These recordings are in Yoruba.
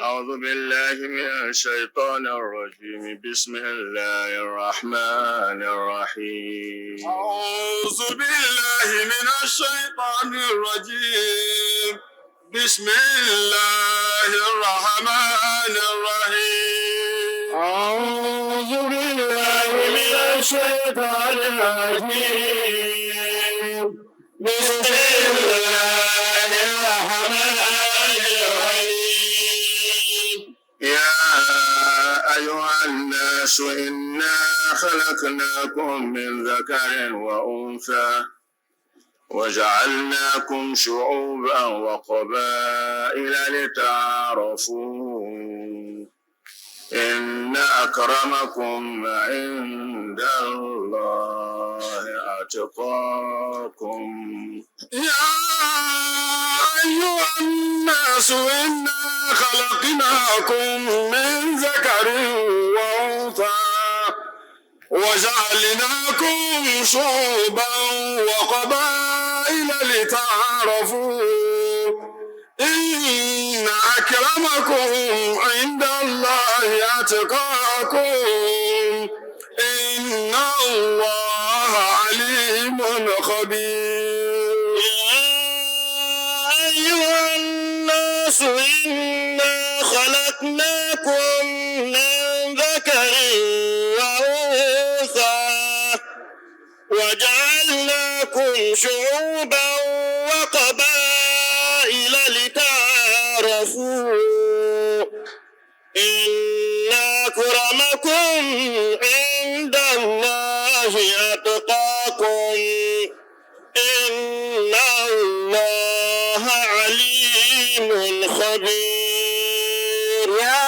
أعوذ بالله من الشيطان الرجيم بسم الله الرحمن الرحيم أعوذ بالله من الشيطان الرجيم بسم الله الرحمن الرحيم أعوذ بالله من الشيطان الرجيم بسم الله الرحمن الرحيم يا أيها الناس إنا خلقناكم من ذكر وأنثى وجعلناكم شعوبا وقبائل لتعارفوا إن أكرمكم عند الله أتقاكم يا أيها الناس إنا خلقناكم من ذكر وأنثى وجعلناكم شعوبا وقبائل لتعارفوا إن أكرمكم عند الله أتقاكم إن الله عليم خبير يا أيها الناس إنا خلقناكم من ذكر وأنثى وجعلناكم شعوبا وقبائل لتعارفوا إن أكرمكم عند الله أتقاكم إن الله عليم خبير يا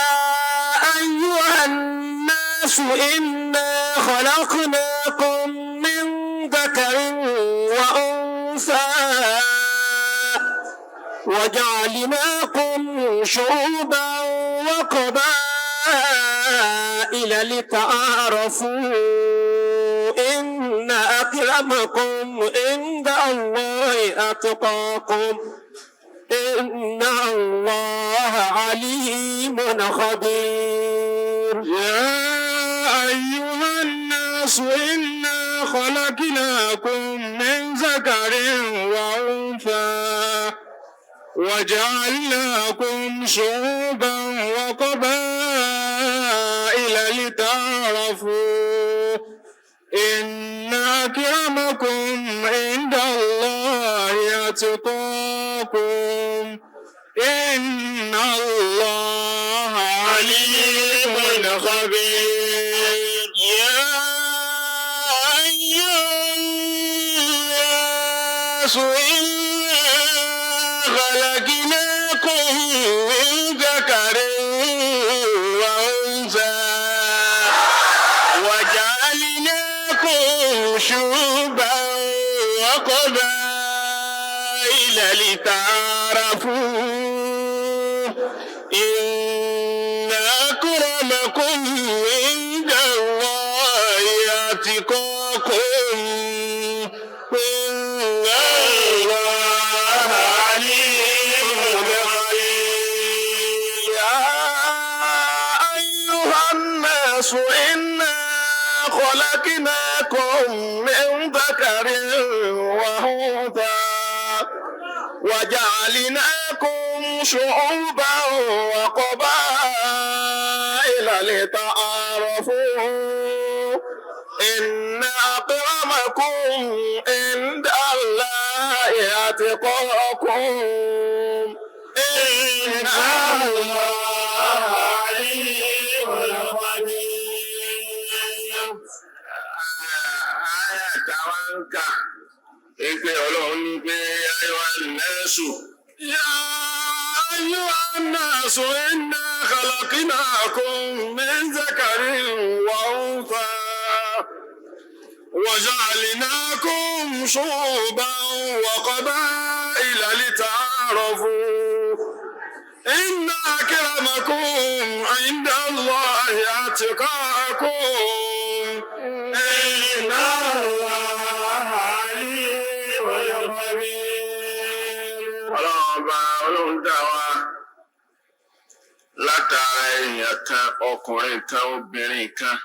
أيها الناس إنا خلقناكم من ذكر وأنثى وجعلناكم شعوبا وقبائل لتعارفوا إن أكرمكم عند الله أتقاكم إن الله عليم خبير يا أيها الناس إنا خلقناكم من ذكر وأنثى وجعلناكم شعوبا وقبائل لتعارفوا إن أكرمكم عند الله أتقاكم إن الله عليم خبير يا أيها الناس خلقناكم من ذكر وأنثى وجعلناكم شعوبا وقبائل لتعارفوا إن أكرمكم عند الله أتقاكم إن الله عليم خبير يا أيها الناس إنا خلقناكم من ذكر وأنثى وجعلناكم شعوبا وقبائل لتعارفوا إن أكرمكم عند الله أتقاكم إن الله عليم خبير. آية توكل إنك يقولون يا أيها الناس يا أيها الناس إنا خلقناكم من ذكر وأنثى وجعلناكم شعوبا وقبائل لتعارفوا إن أكرمكم عند الله أتقاكم إن الله عليم خبير. Ọlọ́run dá wa látara èèyàn kan ọkùnrin kan obìnrin kan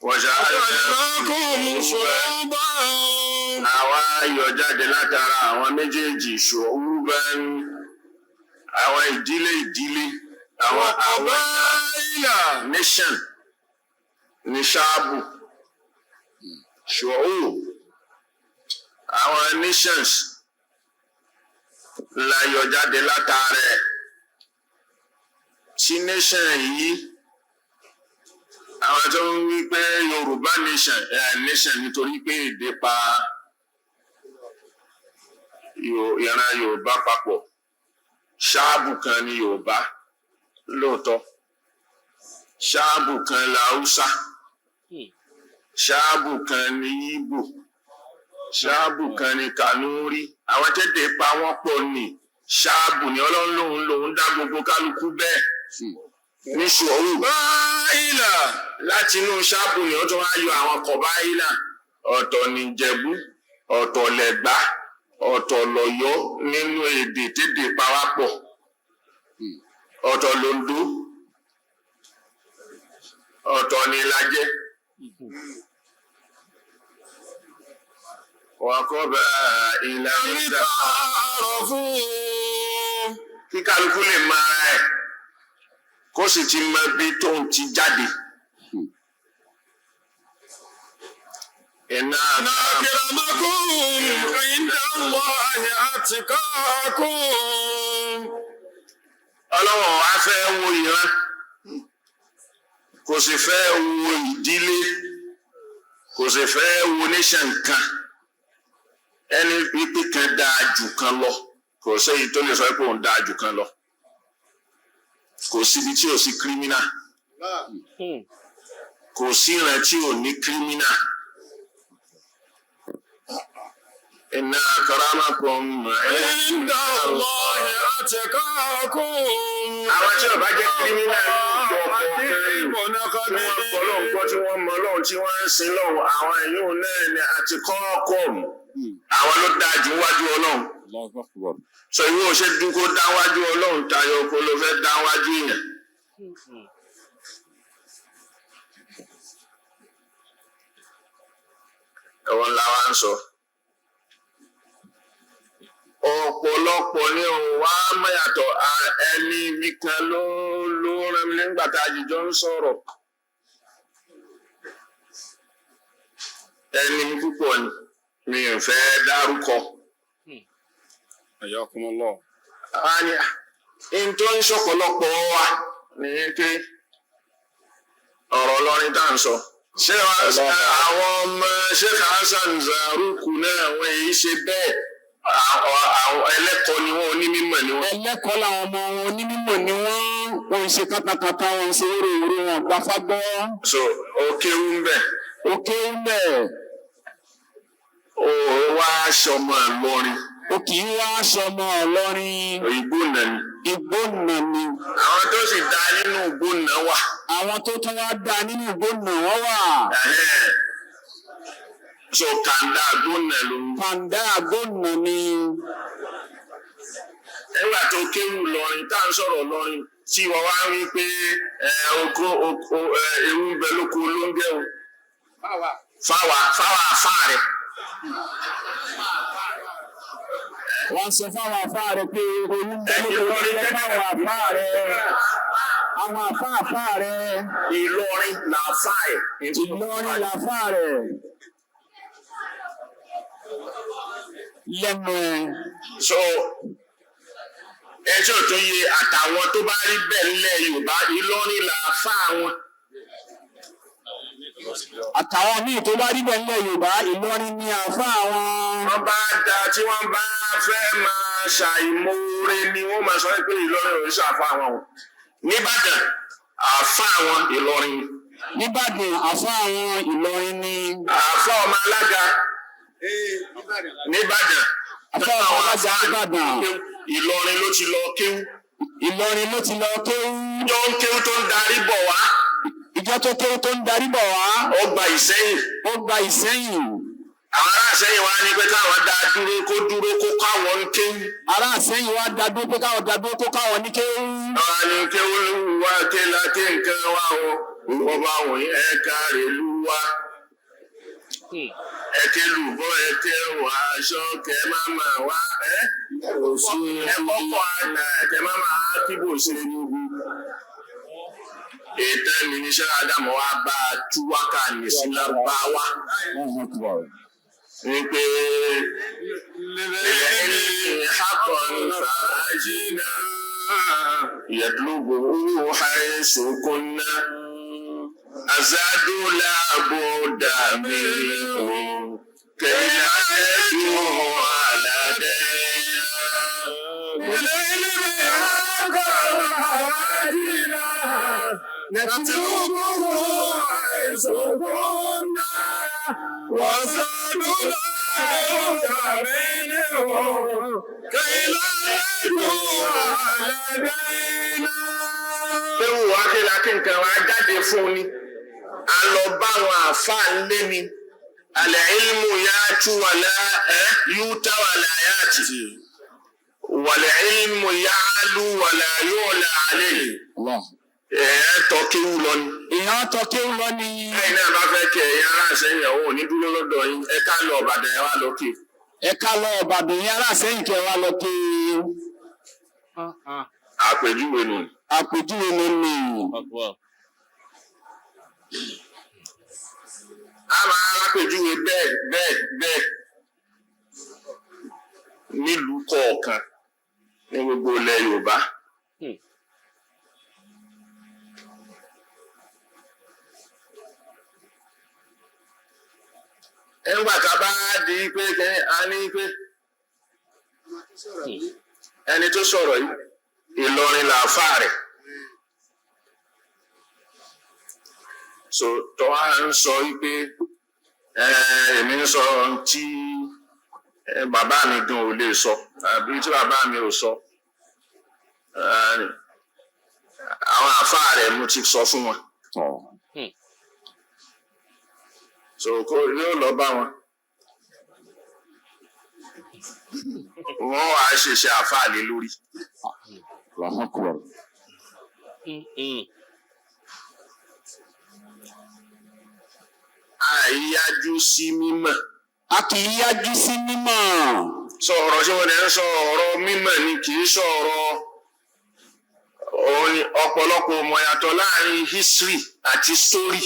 waja'alnakum shu'uban àwa yọ jáde látara àwọn méjèèjì shu'uban àwọn ìdílé àwọn qabaila nation ní ṣáàbù shu'ub àwọn nations la yọ jáde látara ẹ̀ tí nation yìí àwọn tó ń wí pé Yorùbá nation nítorí pé èdè pa ìran Yorùbá papọ̀ ṣáàbù kan ní Yorùbá lóòótọ́ ṣáàbù kan ní Haúsá ṣáàbù kan ní Ìgbò ṣáàbù kan ní Kanúrí àwọn tẹ́tẹ̀ pa wọ́n pọ̀ ní ṣáàbù ní Ọlọ́run lòun dá gbogbo kálukú bẹ́ẹ̀ ní ṣòwò báyìlà láti inú ṣáàbù ni ó tún wá yọ àwọn kọ̀báyìlà ọ̀tọ̀ ní Ìjẹ̀bú ọ̀tọ̀ l'Ẹ̀gbá ọ̀tọ̀ l'Ọ̀yọ́ nínú èdè tèdè pawápọ̀ ọ̀tọ̀ l'Oǹdó ọ̀tọ̀ ní Ìlàjẹ wàkọ́bà ìlànà ìdáhàrọ̀ fún kí kálukú lè máa ẹ̀ kó sì ti mọ bí tóun ti jáde. Inna akramakum inda Allahi atqakum. Ọlọ́run wá fẹ́ wo ìran kò sì fẹ́ wo ìdílé kò sì fẹ́ wo nation kan ẹni pípé kan dáa jù kan lọ kò sẹ́yìn tó lè sọ pé òun dáa jù kan lọ. Kò síbi tí ò sí kírímínà kò sí ìran tí ò ní kírímínà. Inna akramakum inda Allahi atqakum. Àwọn tí ò bá jẹ́ kírímínà ní ìjọ kọ̀ọ̀kan tí wọ́n mọ Ọlọ́run tí wọ́n ń sin Ọlọ́run àwọn èèyàn náà ni atqakum àwọn ló dáa jù wájú Ọlọ́run. Sọ ìwé ò ṣe dúkó dáwájú Ọlọ́run tayọ kó ló fẹ́ dáwájú èèyàn. Ẹ̀wọ̀n la wá ń sọ. Ọ̀pọ̀lọpọ̀ ni òun wá mẹ́yàtọ̀ ẹni mi kan ló rán mi nígbà tá a jìjọ ń sọ̀rọ̀. Ẹni púpọ̀ ni mi ò fẹ́ dárúkọ. Ayakumullah. Àníyà, in tó ń ṣọ̀pọ̀lọpọ̀ wa ní pé ọ̀rọ̀ Ọlọ́rin tá à ń sọ. Ṣé àwọn ọmọ Sheikh Hasan Zaruku náà wọ́n èyí ṣe bẹ́ẹ̀? Àwọn ẹlẹ́kọ̀ọ́ ni wọ́n onímọ̀ ni wọ́n. Ẹlẹ́kọ̀ọ́ làwọn ọmọ wọn onímọ̀ ni wọ́n ń ṣe kátàkátà wọn ṣe wúrowúro wọn gbafá gbọ́. So, òkèwú ń bẹ̀. Òkèwú ń bẹ̀. Ó wá aṣọmọ Ìlọrin. Ó kì í wá aṣọmọ Ìlọrin. Ìgbónà ni. Ìgbónà ni. Àwọn tó sì dá nínú Ìgbónà wà. Àwọn tó tún wá dá nínú Ìgbónà wọ́n wà. So kàńdá Ìgbónà ló ń. Kàńdá Ìgbónà ni. Nígbà tó kéwù Ìlọrin tá à ń sọ̀rọ̀ Ìlọrin tí wọ́n wá rí pé ewu ń bẹ lóko ló ń gẹ̀ o. Fáwa àfáà rẹ̀. Wọ́n sọ fáwọn àfáà rẹ̀ pé oyún ń bẹ lóko ló ń gẹ̀ fáwọn àfáà rẹ̀. Àwọn àfáà rẹ̀. Ìlọrin làfáà ẹ̀. Ìlọrin làfáà rẹ̀. Lẹ́nu ẹ̀. So ẹjọ́ tó yẹ àtàwọn tó bá rí bẹ́ẹ̀ nílẹ̀ Yorùbá Ìlọrin làfáà wọn. Àtàwọn míì tó bá rí bẹ́ẹ̀ nílẹ̀ Yorùbá Ìlọrin ni àfáà wọn. Wọ́n bá da tí wọ́n bá fẹ́ máa ṣàìmoore ni wọ́n máa sọ pé Ìlọrin ò ń ṣàfáà wọn. Níbàdàn àfáà wọn Ìlọrin. Níbàdàn àfáà wọn Ìlọrin ni. Àfáà ọmọ alága. Níbàdàn. Àfáà ọmọ alága Níbàdàn. Ìlọrin ló ti lọ kéwú. Ìlọrin ló ti lọ kéwú. Ìjọ ń kéwú tó ń darí bọ̀ wá. Ìjọ tó kéwú tó ń darí bọ̀ wá. Ó gba Ìsẹ́yìn. Ó gba Ìsẹ́yìn. àwọn aláṣẹ́yìn wa ní pé káwọn dá dúró kó káwọn ń kéwú. aláṣẹ́yìn wa dá dúró pé káwọn dá dúró kó káwọn ní kéwú. àwọn ní kéwú wá kéla ké nǹkan wá o wọ́n bá wọ̀nyí ẹ̀ka rẹ̀ lù wá. ẹ̀kẹ́ lùbọ́ ẹ̀kẹ́ wà aṣọ kẹ́ máma wá ẹ̀kọ́kọ́ àná kẹ́ máma kíbò ṣe níbi. ètò ìmínísẹ́ Ádámù wa bá a tú wákà ní sí Lárúbáwá. ní pé ilẹ̀ ìhàkọ̀ fàájìnà yẹ̀dúgbò haythu kunna. أزادوا لابد منهم كي لا يجوا على دينا بليل بحاجنا نتوبه حيث كنا وزادوا لابد منهم كي لا يجوا على دينا. Ewu wa kí la kí nǹkan wa jáde fún ni. A lọ bá àwọn àfáà lé ni. Àlẹ́ ilmu yá tú wàlá yúta wàlá yá tì. Wàlẹ́ ilmu yá lú wàlá yóò là alẹ́ yìí. Tọ́ kéwú lọ ni. Èèyàn tọ́ kéwú lọ ni. Ẹ̀yin náà bá fẹ́ kẹ̀ ẹ̀yin aláṣẹ́yìn ọ̀hún ní dúró lọ́dọ̀ yín. Ẹ ká lọ Ìbàdàn ẹ wá lọ kí. Ẹ ká lọ Ìbàdàn yín aláṣẹ́yìn kẹ wá lọ kí. Àpèjúwe nù. Àpèjúwe ló ní. A máa rápèjúwe bẹ́ẹ̀ nílùú kọ̀ọ̀kan ní gbogbo ilẹ̀ Yorùbá. Ẹgbà ká bá di pé a ní pé ẹni tó sọ̀rọ̀ yìí Ìlọrin làáfàá rẹ̀. So tó wá ń sọ wípé èmi ń sọ tí bàbá mi gan ò lè sọ àbí tí bàbá mi ò sọ. Àwọn àfáà rẹ̀ mo ti sọ fún wọn. So kó yóò lọ bá wọn. Wọ́n wá ṣèṣe àfáà lé lórí. Àìyájú sí mímọ̀. A kì í yájú sí mímọ̀. Sọ ọ̀rọ̀ tí wọ́n dẹ̀ ń sọ ọ̀rọ̀ mímọ̀ ni kì í sọ̀rọ̀ ọ̀pọ̀lọpọ̀ ọmọ yàtọ̀ láàrin history àti story.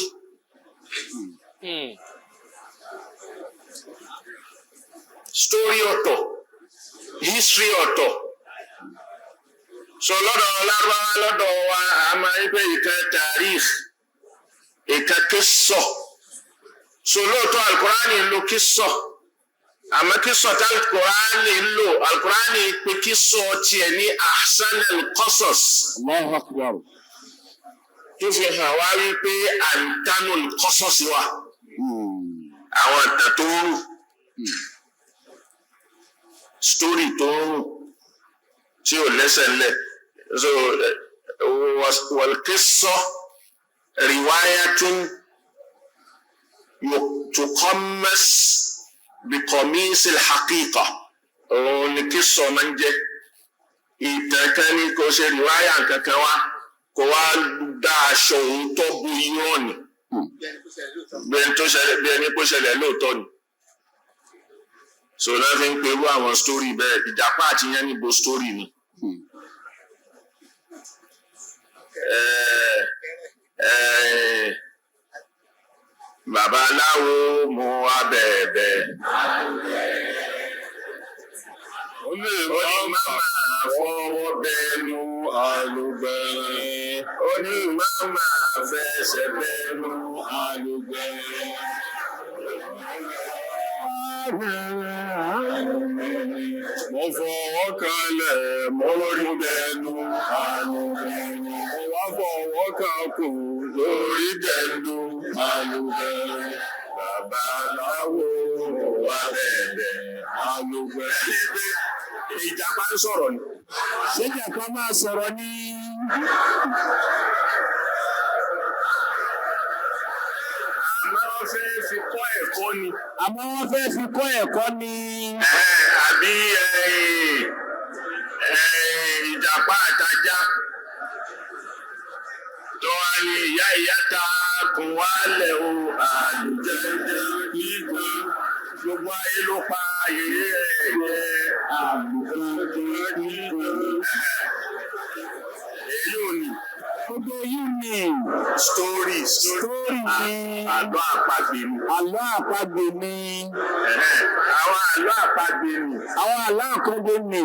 Story ọ̀tọ̀, history ọ̀tọ̀. So lọ́dọ̀ Lárúbáwá lọ́dọ̀ wa a máa ń pè ìkan tarikh, ìkan qissa. So lóòótọ́ Al-Qur'ani ń lo qissa. Àmọ́ qissa tí Al-Qur'ani ń lò, Al-Qur'ani pè qissa tiẹ̀ ní ahsanul qasas. Allahu Akbar. Tó fi hàn wá wípé ahsanul qasas wà. Àwọn ìtàn tó ń rù. Story tó ń rù tí ò lẹ́sẹ̀ ńlẹ̀. So wal-qissa riwayatun tuqammas biqamis al-haqiqa. Òun ni qissa máa ń jẹ́. Ìtàn kan ní kò ṣe riwaya kankan wá kò wá dá aṣọ òun tó bu irọ́ ni. Bí ẹni kó ṣẹlẹ̀ lóòótọ́ ni. So náà fi ń perú àwọn story bẹ́ẹ̀ Ìjàpá àti Yáníbo story ni. Babaláwo mú wá bẹ̀ẹ̀bẹ̀. Ó ní máma fọwọ́ bẹnu àlùbẹ̀rẹ̀. Ó ní máma fẹsẹ̀ bẹnu àlùbẹ̀rẹ̀. Mo fọwọ́ kalẹ̀ mọ́ lórí bẹnu àlùbẹ̀rẹ̀. Mo wá fọwọ́ kakù lórí bẹnu àlùbẹ̀rẹ̀. Babaláwo wá bẹ̀bẹ̀ àlùbẹ̀rẹ̀. Ìjàpá ń sọ̀rọ̀ ni. Ṣé Ìjàpá máa sọ̀rọ̀ ni? Àmọ́ wọ́n fẹ́ fi kọ́ ẹ̀kọ́ ẹ̀kọ́ ni. àmọ́ wọ́n fẹ́ fi kọ́ ẹ̀kọ́ ni. Àbí ìjàpá àtajá tó wá ní ìyá ta kùn wálẹ̀ o àlùjẹ́jẹ́ nígbà gbogbo ayé ló pa ayé ẹ̀jẹ̀ àlùjẹ́jẹ́ nígbà. Èyí ò ní. Gbogbo yìí ni Story ni àlọ́ àpagbè ni. àlọ́ àpagbè ni. Àwọn àlọ́ àpagbè ni. Àwọn àlọ́ àpagbè ni.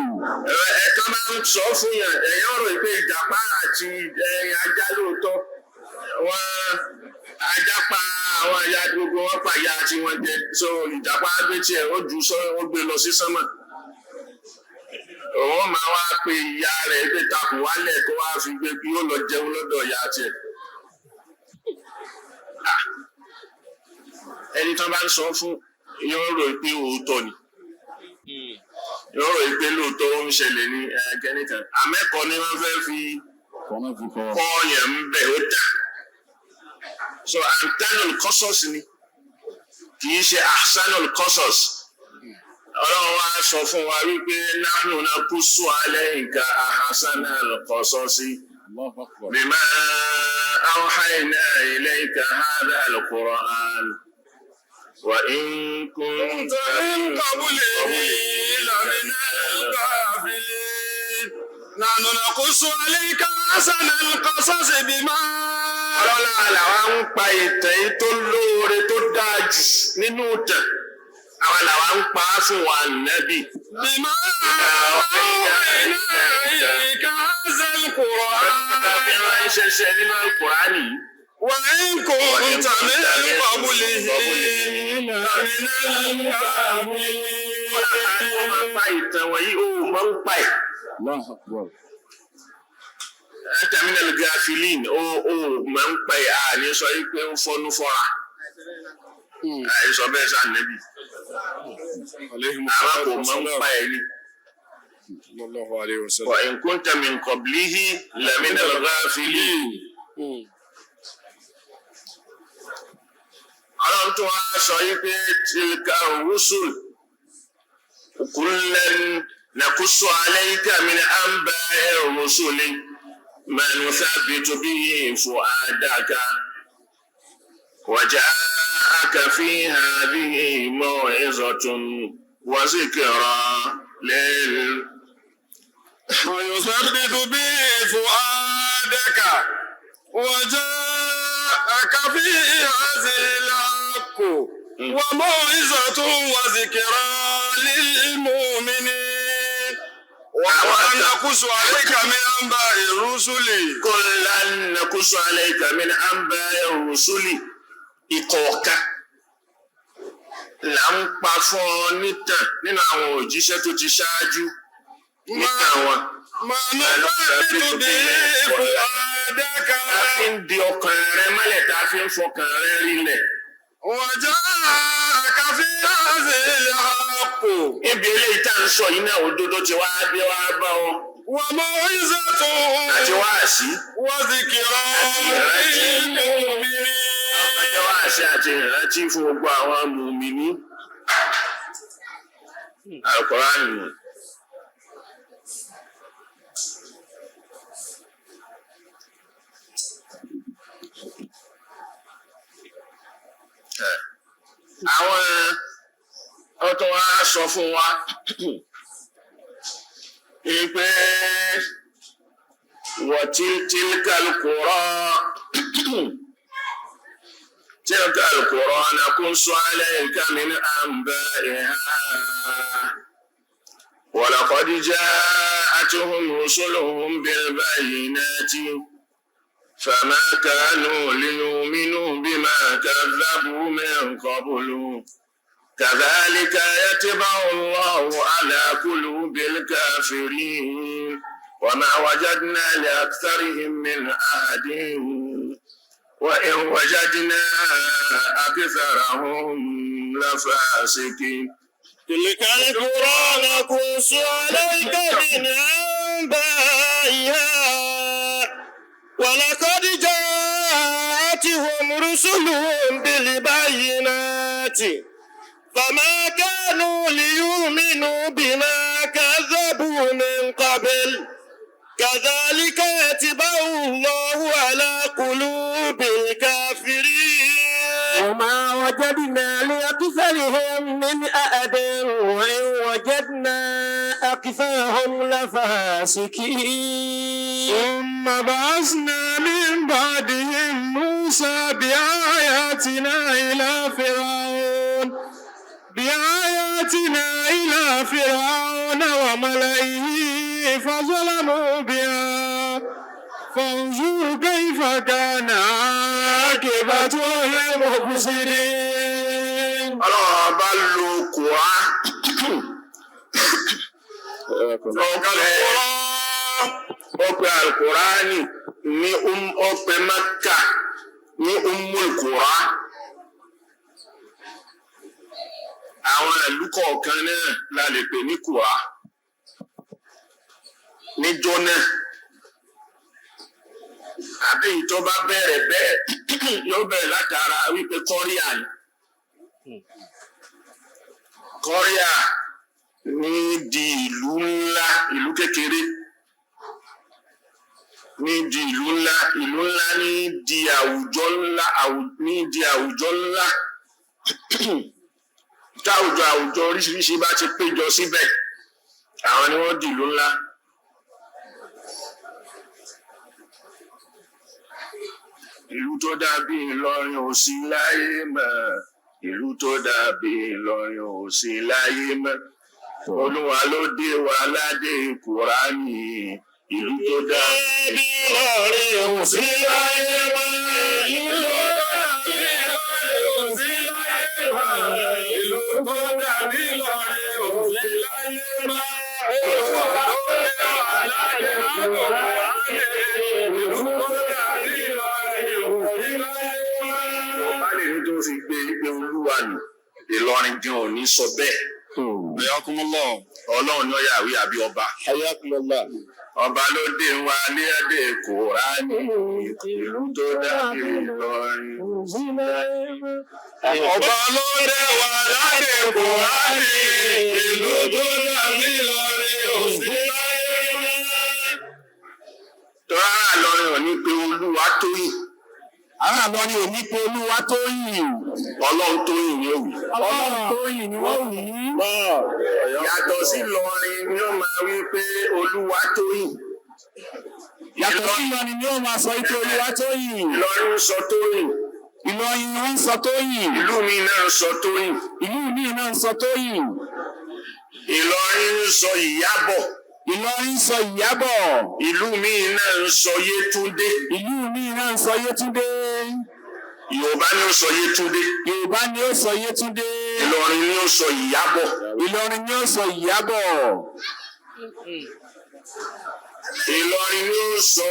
Ẹ̀ka máa ń sọ fún yàn ẹ̀yìn ọ̀rọ̀ ìpè ìjàpá àti ajá lóòótọ́. Ajá pa àwọn ìyá gbogbo wọn pa ìyá tí wọ́n jẹ. So ìjàpá gbé tiẹ̀ ó jù sọ ó gbé lọ sí sánmà. Òun máa wá pe ìyá rẹ̀ pé takùn wálẹ̀ tó wá fi gbé kí ó lọ jẹun lọ́dọ̀ ìyá tiẹ̀. Ẹni tó bá ń sọ fún yóò rò pé òótọ́ ni. Yóò rò pé lóòótọ́ ó ń ṣẹlẹ̀ ní kẹ́nìkan. Àmẹ́kọ̀ọ́ ni wọ́n fẹ́ fi kọ́ yẹn ń bẹ̀ ó dà. So Antanul Qasas ni kì í ṣe Ahsanul Qasas. Ọlọ́run wa sọ fún wa wípé nahnu naqussu alayka ahsanal qasasi bima awhayna ilayka hadhal Qur'an wa in kunta min qablihi laminal ghafilin. Nahnu naqussu alayka ahsanal qasasi bima. Ọlọ́run àlàwà ń pa ìtàn yìí tó lóore tó dáa jù nínú ìtàn. Àwọn làwa ń pa á fún wa nẹ́bí. Bima awhayna ilayka hadhal Qur'an. Bí wọ́n ń ṣẹṣẹ nínú Al-Qur'ani yìí. Wa in kunta min qablihi laminal ghafilin. Wọ́n máa pa ìtàn wọ̀nyí ó máa ń pa ẹ̀. Anta minal ghafilin ó máa ń pa ẹ̀ àní sọ pé ó fọ́nú fọ́ra. Àìsọ bẹ́ẹ̀ sá nẹ́bí. Àwọn kò máa ń pa ẹ̀ ni. Wa in kunta min qablihi laminal ghafilin. Ọlọ́run tó wá sọ yìí pé tilka rusul kullan naqussu alayka min anba'i rusuli ma nuthabbitu bihi fu'adaka wa ja'aka fi hadhihi maw'izatun wa zikra lil ma nuthabbitu bihi fu'adaka wa ja'aka fi hadhihi وموعظة وذكرى للمؤمنين ونقص عليك من أنباء الرسل كلا نقص عليك من أنباء الرسل ìkọ̀ọ̀kan là ń pa fún ọ nítàn nínú àwọn òjíṣẹ́ tó ti ṣáájú nípa wọn. Màánú bá nítorí ipò àdáka. A fi ń di ọkàn rẹ mọ́lẹ̀ tá a fi ń fọkàn rẹ rinlẹ̀. وجاءك في هذه الحق. Ibi eléyìí tá à ń sọ yìí náà òdodo ti wá dé wá bá ọ. وموعظة Àti wáàsí. وذكرى للمؤمنين. Àti wáàsí àti ìrántí fún gbogbo àwọn mùmínì. Al-Qur'an. Àwọn ọ̀tọ̀ wa sọ fún wa pé tilka al-qura naqussu alayka min anba'iha wa laqad ja'atuhum rusuluhum bil bayyinati فما كانوا ليؤمنوا بما كذبوا من قبل كذلك يتبع الله على قلوب الكافرين وما وجدنا لأكثرهم من أحد وإن وجدنا أكثرهم لفاسقين. تلك القرى نقص عليك من أنبائها ولقد جاءتهم رسلهم بالبينات فما كانوا ليؤمنوا بما كذبوا من قبل كذلك يطبع الله على قلوب الكافرين وما وجدنا لأكثرهم من أحد وإن وجدنا أكثرهم لفاسقين ثم بعثنا من بعدهم موسى بآياتنا إلى فرعون وملئه فظلموا بها فانظر كيف كان عاقبة المفسدين. Ọlọ́run bá lo Kùrán. Ó pe Al-Kùránì ní ó pe Mẹ́kà ní Ummul Qura. Àwọn ìlú kọ̀ọ̀kan náà la lè pè ní Qura. Níjọ́ náà, àbí ìtọ́ bá bẹ̀rẹ̀ bẹ́ẹ̀ yóò bẹ̀rẹ̀ látara wípé kọ́ríà ni. Kọ́ríà ní di ìlú ńlá, ìlú kékeré. Ní di ìlú ńlá ní di àwùjọ ńlá, ní di àwùjọ ńlá. Táwùjọ oríṣiríṣi bá ti péjọ síbẹ̀, àwọn ni wọ́n di ìlú ńlá. Ìlú tó dàbí Ìlọrin ò sí láyé mọ́. Ìlú tó dàbí Ìlọrin ò sí láyé mọ́. Olúwa ló dé wa ládé Kùránì. Ìlú tó dàbí Ìlọrin ò sí láyé mọ́. Ìlú tó dàbí Ìlọrin ò sí láyé mọ́. Ìlú tó dàbí Ìlọrin ò sí láyé mọ́. Olúwa ló dé wa ládé Kùránì. Ìlú tó dàbí Ìlọrin ò sí láyé mọ́. Ọba lè ní tó fi gbé Olúwa nù. Ìlọrin gan ò ní sọ bẹ́ẹ̀. Ayakumullah. Ọlọ́run ní ọ̀yàwí àbí ọba. Ayakumullah. Ọba ló dé wa ní ẹ̀dẹ̀ Kùránì. Ìlú tó dàbí Ìlọrin. Ọba ló dé wa ládé Kùránì. Ìlú tó dàbí Ìlọrin ò sí láyé mọ́. Tọ́lá Ìlọrin ò ní pé Olúwa tóyìn. Àwọn Ìlọrin ò ní pé Olúwa tóyìn. Ọlọ́run tóyìn ni ó wí. Ọlọ́run tóyìn ni wọ́n wí. Yàtọ̀ sí Ìlọrin ni ó máa wí pé Olúwa tóyìn. Yàtọ̀ sí Ìlọrin ni ó máa sọ pé Olúwa tóyìn. Ìlọrin ń sọ tóyìn. Ìlọrin ni wọ́n ń sọ tóyìn. Ìlú mi náà ń sọ tóyìn. Ìlú mi náà ń sọ tóyìn. Ìlọrin ń sọ Ìyábọ̀. Ìlọrin ń sọ Ìyábọ̀. Ìlú mi náà ń sọ Yétúndé. Ìlú mi náà ń sọ Yétúndé. Yorùbá ni ó sọ Yétúndé. Yorùbá ni ó sọ Yétúndé. Ìlọrin ni ó sọ Ìyábọ̀. Ìlọrin ni ó sọ Ìyábọ̀. Ìlọrin ni ó sọ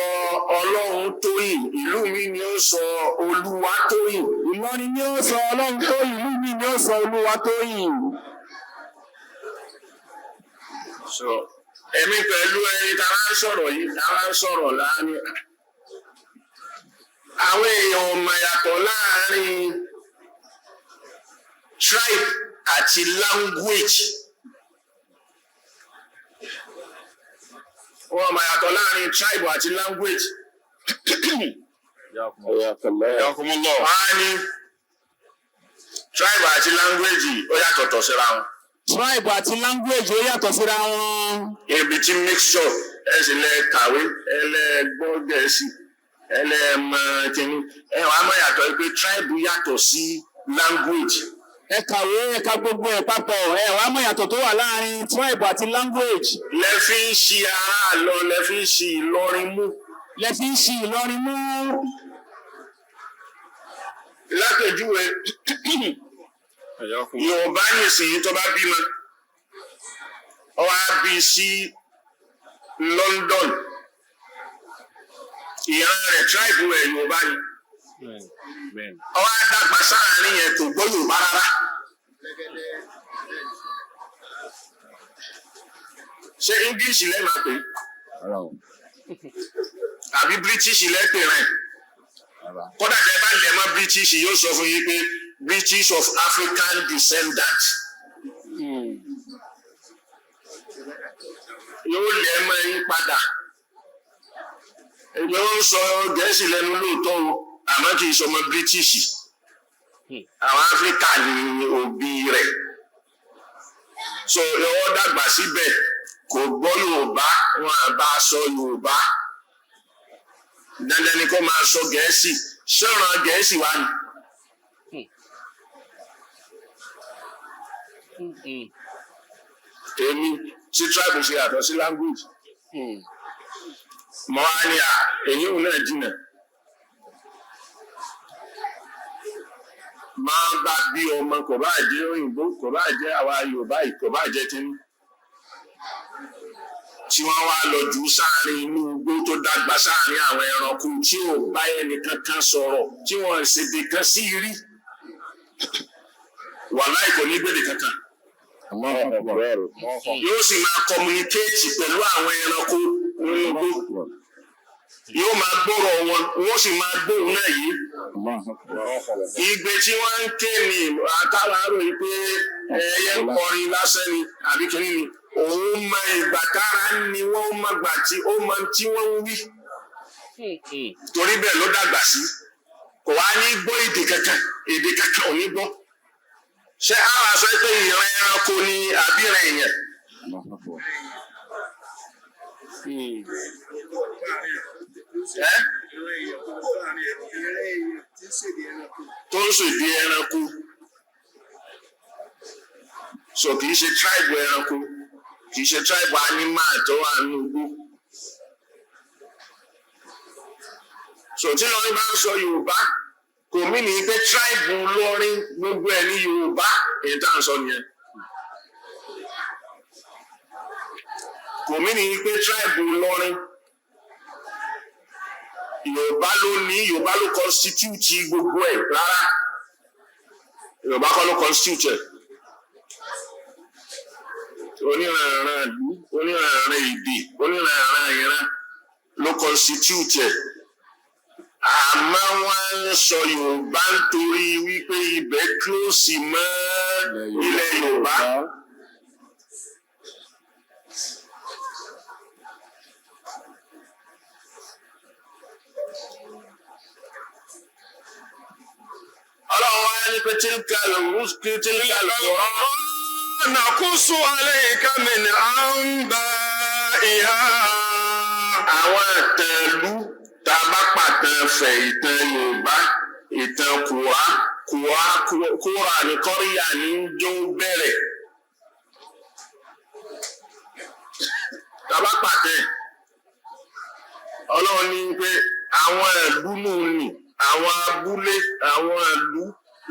Ọlọ́run tóyìn. Ìlú mi ni ó sọ Olúwa tóyìn. Ìlọrin ni ó sọ Ọlọ́run tóyìn. Ìlú mi ni ó sọ Olúwa tóyìn. Èmi pẹ̀lú ẹni tá a máa ń sọ̀rọ̀ yìí, tá a máa ń sọ̀rọ̀ láàrin. Àwọn èèyàn ò mọ̀ yàtọ̀ láàrin tribe àti language. Wọ́n mọ̀ yàtọ̀ láàrin tribe àti language. Ayakumullah. Wọ́n á ní tribe àti language ó yàtọ̀tọ̀ síra wọn. Tribe àti language ó yàtọ̀ síra wọn. Ibi tí mixture ẹ sì lẹ kàwé, ẹ lẹ gbọ́ Gẹ̀ẹ́sì, ẹ lẹ mọ kíní. Ẹ wàá mọ̀ yàtọ̀ pé tribe yàtọ̀ sí language. Ẹ kàwé ẹ̀ka gbogbo ẹ̀ papọ̀. Ẹ wàá mọ̀ yàtọ̀ tó wà láàrin tribe àti language. Lẹ fi ń ṣi ara lọ, lẹ fi ń ṣi Ìlọrin mú. Lẹ fi ń ṣi Ìlọrin mú. Lápèjúwe, Yorùbá nìsín tó bá bímọ, ó wá bí sí London. Ìran rẹ̀ tribe rẹ̀ Yorùbá ni. Ó wá dàgbà sáàárín yẹn kò gbọ́ Yorùbá rárá. Ṣé English lẹ́ máa pè é? Àbí British lẹ́ pè rẹ̀? Kódà tẹ́ bá lẹ̀ mọ́ British yóò sọ fún yín pé British of African descendant. Yóò lé ẹmọ yín padà. Ẹgbẹ́ wọn sọ Gẹ̀ẹ́sì lẹ́nu lóòótọ́ o, àmọ́ kì í sọmọ British. Àwọn Áfíríkà ni òbí rẹ̀. So yọwọ́ dàgbà síbẹ̀ kò gbọ́ Yorùbá, wọn àbá sọ Yorùbá. Dandan ni kó máa sọ Gẹ̀ẹ́sì. Ṣọ́ran Gẹ̀ẹ́sì wá ni. Èmi tí tribe ṣe yàtọ̀ sí language. Mọ́ á ní èyí òun náà jìnnà. Máa bá bí ọmọ kò bá jẹ́ òyìnbó, kò bá jẹ́ àwa Yorùbá yìí, kò bá jẹ́ tínú. Tí wọ́n wá lọ jù sáàrin inú igbó tó dàgbà sáàrin àwọn ẹranko tí ò bá ẹnì kankan sọ̀rọ̀, tí wọ́n ṣèdè kan sí rí. Wàláhì kò ní gbèdè kankan. Yóò sì máa communicate pẹ̀lú àwọn ẹranko nínú igbó. Yóò máa gbọ́rọ̀ wọn, wọ́n sì máa gbóhùn náà yìí. Igbe tí wọ́n ń ké ní àtàrà rò yìí pé ẹyẹ ń kọrin lásán ni àbí kìíní ni. Òun mọ ìgbà kára ni wọ́n mọ gbà tí ó mọ tí wọ́n ń wí. Torí bẹ́ẹ̀ ló dàgbà sí. Kò wá ní gbọ́ èdè kankan ò ní gbọ́. Ṣé àwọn aṣọ pé ìran ẹranko ni àbí ìran èèyàn? Tó ń ṣèdè ẹranko. So kì í ṣe tribe ẹranko, kì í ṣe tribe animal tó wà ní igbó. So tí lọ́rin bá ń sọ Yorùbá, kò mí ní pé tribe lọ́rin gbogbo ẹ̀ ní Yorùbá, èyí tá à ń sọ nìyẹn. Kò mí ní pé tribe lọ́rin Yorùbá ló ní, Yorùbá ló constitute gbogbo ẹ̀ rárá. Yorùbá kọ́ ló constitute ẹ̀. Oníranran ìlú, oníranran èdè, oníranran ìran ló constitute ẹ̀. Àmọ́ wọ́n ń sọ Yorùbá nítorí wípé ibẹ̀ close mọ́ ilẹ̀ Yorùbá. Ọlọ́run wá ní pé tílkà lọ́wọ́ nàkúsù alayka min anba'iha. Àwọn ìtànlú tá a bá pàtàn fẹ̀ ìtàn Yorùbá, ìtàn Kúrà ní Kọ́ríyà ní jó bẹ̀rẹ̀. Tá a bá pàtàn Ọlọ́run ní pé àwọn ìlú nù ní àwọn abúlé, àwọn ìlú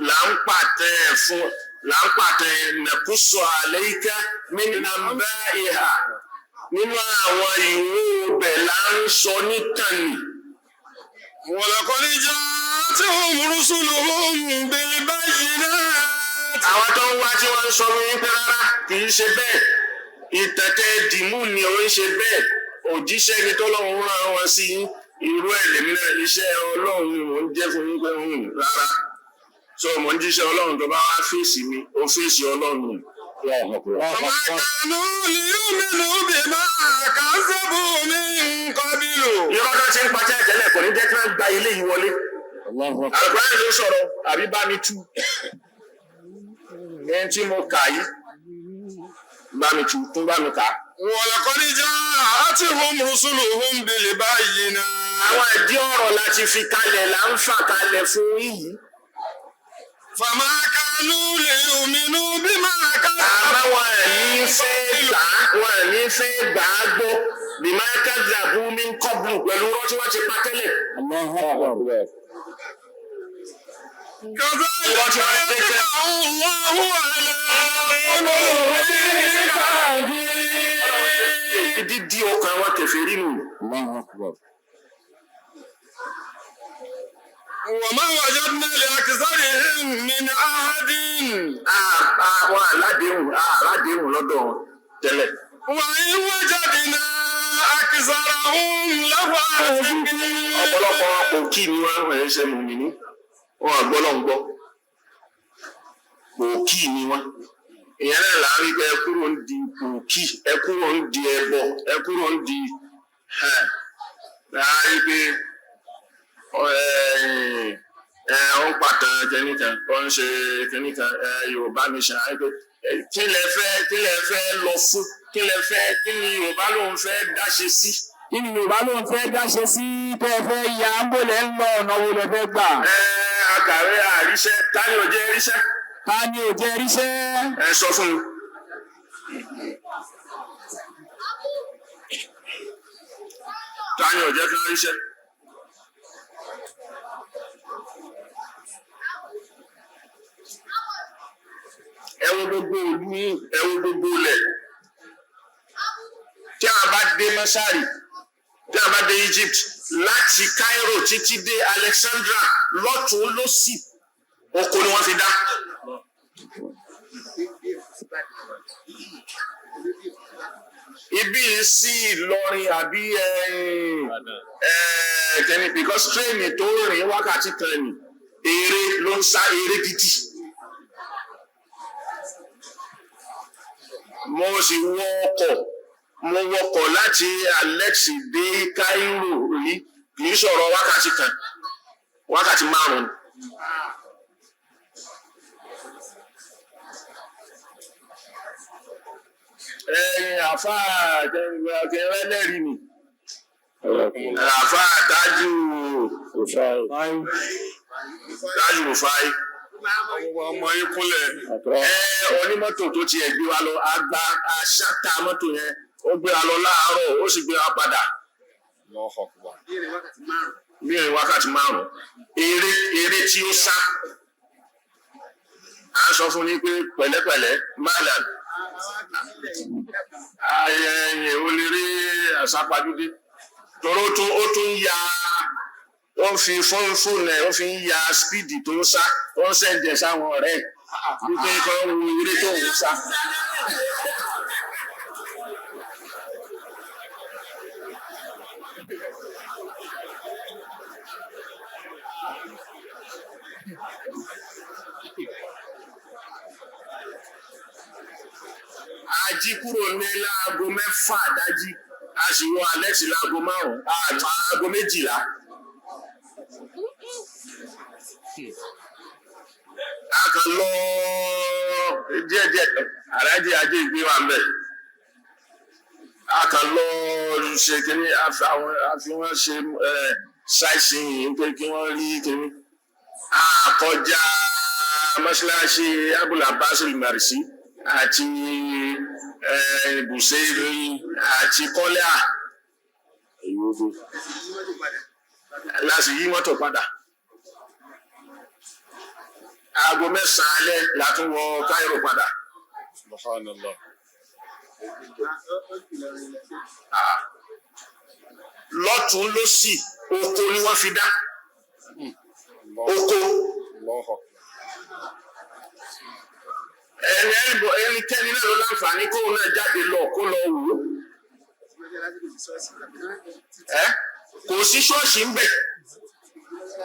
là ń pàtàn fún. Là ń pàtẹ nàkúsọ alayka min anba'iha. Nínú àwọn ìwé ibẹ̀ là ń sọ nítàní. Wa laqad ja'atuhum rusuluhum bil bayyinat. Àwọn tó ń wá tí wọ́n ń sọ wípé rárá kì í ṣe bẹ́ẹ̀. Ìtẹ̀tẹ̀ dìmú ni ò ń ṣe bẹ́ẹ̀. Òjíṣẹ́ ni tọ́lọ́run rán wọn sí irú ẹ̀ lèmi náà iṣẹ́ Ọlọ́run ò ń jẹ́ fún yín pé rárá. So mo ń jíṣẹ́ Ọlọ́run tó bá wá fèsì mi, ó fèsì Ọlọ́run. Wa ma kanu liyu'minu bima kazzabu min qablu. Ìrọ́dọ̀ tí ń pàṣẹ ìtẹ́lẹ̀ kò ní jẹ́ kí wọ́n gba ilé yìí wọlé. Àlùkùránì ló sọ̀rọ̀ àbí bá mi tú. Ẹni tí mo kà yìí, bá mi tú, tún bá mi kà. Wa laqad ja'atuhum rusuluhum bil bayyinat. Àwọn ìdí ọ̀rọ̀ láti fi kalẹ̀ là ń fà kalẹ̀ fún yìí. Fama kanu liyu'minu bima kazzabu. Àmọ́ wọn ní fẹ́ gbà á gbọ́ bima kazzabu min qablu pẹ̀lú ọ̀rọ̀ tí wọ́n ti pa tẹ́lẹ̀. Dídí ọkàn àwọn kèfèrí nù. وما وجدنا لأكثرهم من أحد. Àwọn aládéhùn lọ́dọ̀ tẹ́lẹ̀. وإن وجدنا أكثرهم لفاسقين. Ọ̀pọ̀lọpọ̀ òkì ni wọ́n ń ṣe mùmínì, wọn àgbọ́lọ́ ń gbọ́. pòkì ni wọ́n ìyẹn náà là ń rí pé ẹ kúrò ń di pòkì ẹ kúrò ń di ẹbọ ẹ kúrò ń di láàárín pé ó ń pàtàn kẹ́nìkan ó ń ṣe kẹ́nìkan Yorùbá nation àìpé kí lẹ fẹ́ lọ fún kí ni Yorùbá lòun fẹ́ dáṣe sí. Kí ni Yorùbá ló ń fẹ́ dáṣe sí tẹ́ ẹ fẹ́ ya ń bọ̀lẹ̀ ń lọ ọ̀nà wo lẹ fẹ́ gbà? Akàwé àríṣẹ́ ta ni ò jẹ́ ríṣẹ́? Ta ni ò jẹ́ ríṣẹ́? Ẹ sọ fún mi. Ta ni ò jẹ́ kí wọ́n ríṣẹ́? Ẹ wo gbogbo ìlú yìí, ẹ wo gbogbo ilẹ̀. Tí a bá dé Mọ́sárì, tí a bá dé Egypt, láti Cairo títí dé Alexandria lọ́tún lósì, oko ni wọ́n fi dá. Ibi sí Ìlọrin àbí kẹ́ni because train tó rìn wákàtí kan ni eré ló ń sá eré gidi. Mo sì mo wọkọ̀ láti Alex dé Cairo rí kì í sọ̀rọ̀ wákàtí kan wákàtí 5. Àfáà kẹrẹ́lẹ́rì ni àfáà Tájù Rufai ọmọ ikúnlẹ̀ onímọ́tò tó ti ẹ̀gbé wa lọ àgbà aṣáta mọ́tò yẹn ó gbé wa lọ láàárọ̀ ó sì gbé wa padà bí ìrìn wákàtí 5 eré tí ó sá à ń sọ fún ní pé pẹ̀lẹ́pẹ̀lẹ́ máàlà ayẹyẹ olèrè àsápajúdé tọrọ ó tún ya ó fi fóònù ẹ̀ ó fi ń ya spíìdì tó ń sá ó ń sẹ́ǹdẹ̀ sáwọn ọ̀rẹ́ wípé kọ́ wo eré tó ń sá. A jí kúrò ní láago 6 dájí a sì wọ Alex láago 5 àti aago 12. A kàn lọ díẹ̀díẹ̀ aláàjì ajé ìgbé wa ń bẹ̀. A kàn lọ ṣe kínní àfi wọ́n ṣe ṣáìsìn pé kí wọ́n rí kínní. A kọjá mọ́ṣáláṣí Abul Abbas al-Marsi àti Busayri àti Kọ́lá láti yí mọ́tò padà. Aago 9 alẹ́ látún wọ Cairo padà. Subhanallah. Lọ́tún lósì oko ni wọ́n fi dá. Oko. Ẹnikẹ́ni náà ló láǹfààní kóun náà jáde lọ kó lọ wò ó. Kò sí ṣọ́ọ̀ṣì ń bẹ̀.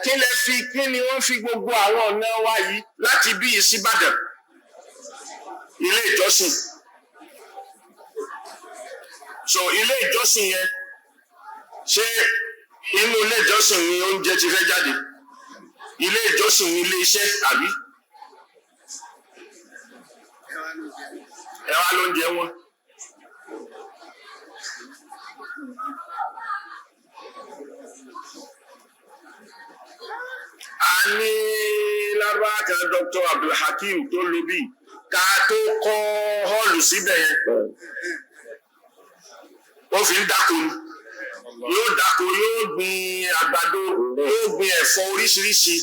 Kí ni wọ́n fi gbogbo àwọn ọ̀nà wa yìí láti bí i síbàdàn? Ilé ìjọsìn. So ilé ìjọsìn yẹn ṣé inú ilé ìjọsìn ni oúnjẹ ti fẹ́ jáde? Ilé ìjọsìn ni ilé iṣẹ́ àbí? Ẹ wá lóúnjẹ wọn. A ní lárúbá kan Dr. Abdulhakeem tó lò bí ká tó kọ́ họ́ọ̀lù síbẹ̀ yẹn. Ó fi ń dáko ni. Yóò dáko, yóò gbin àgbàdo, yóò gbin ẹ̀fọ́ oríṣiríṣi.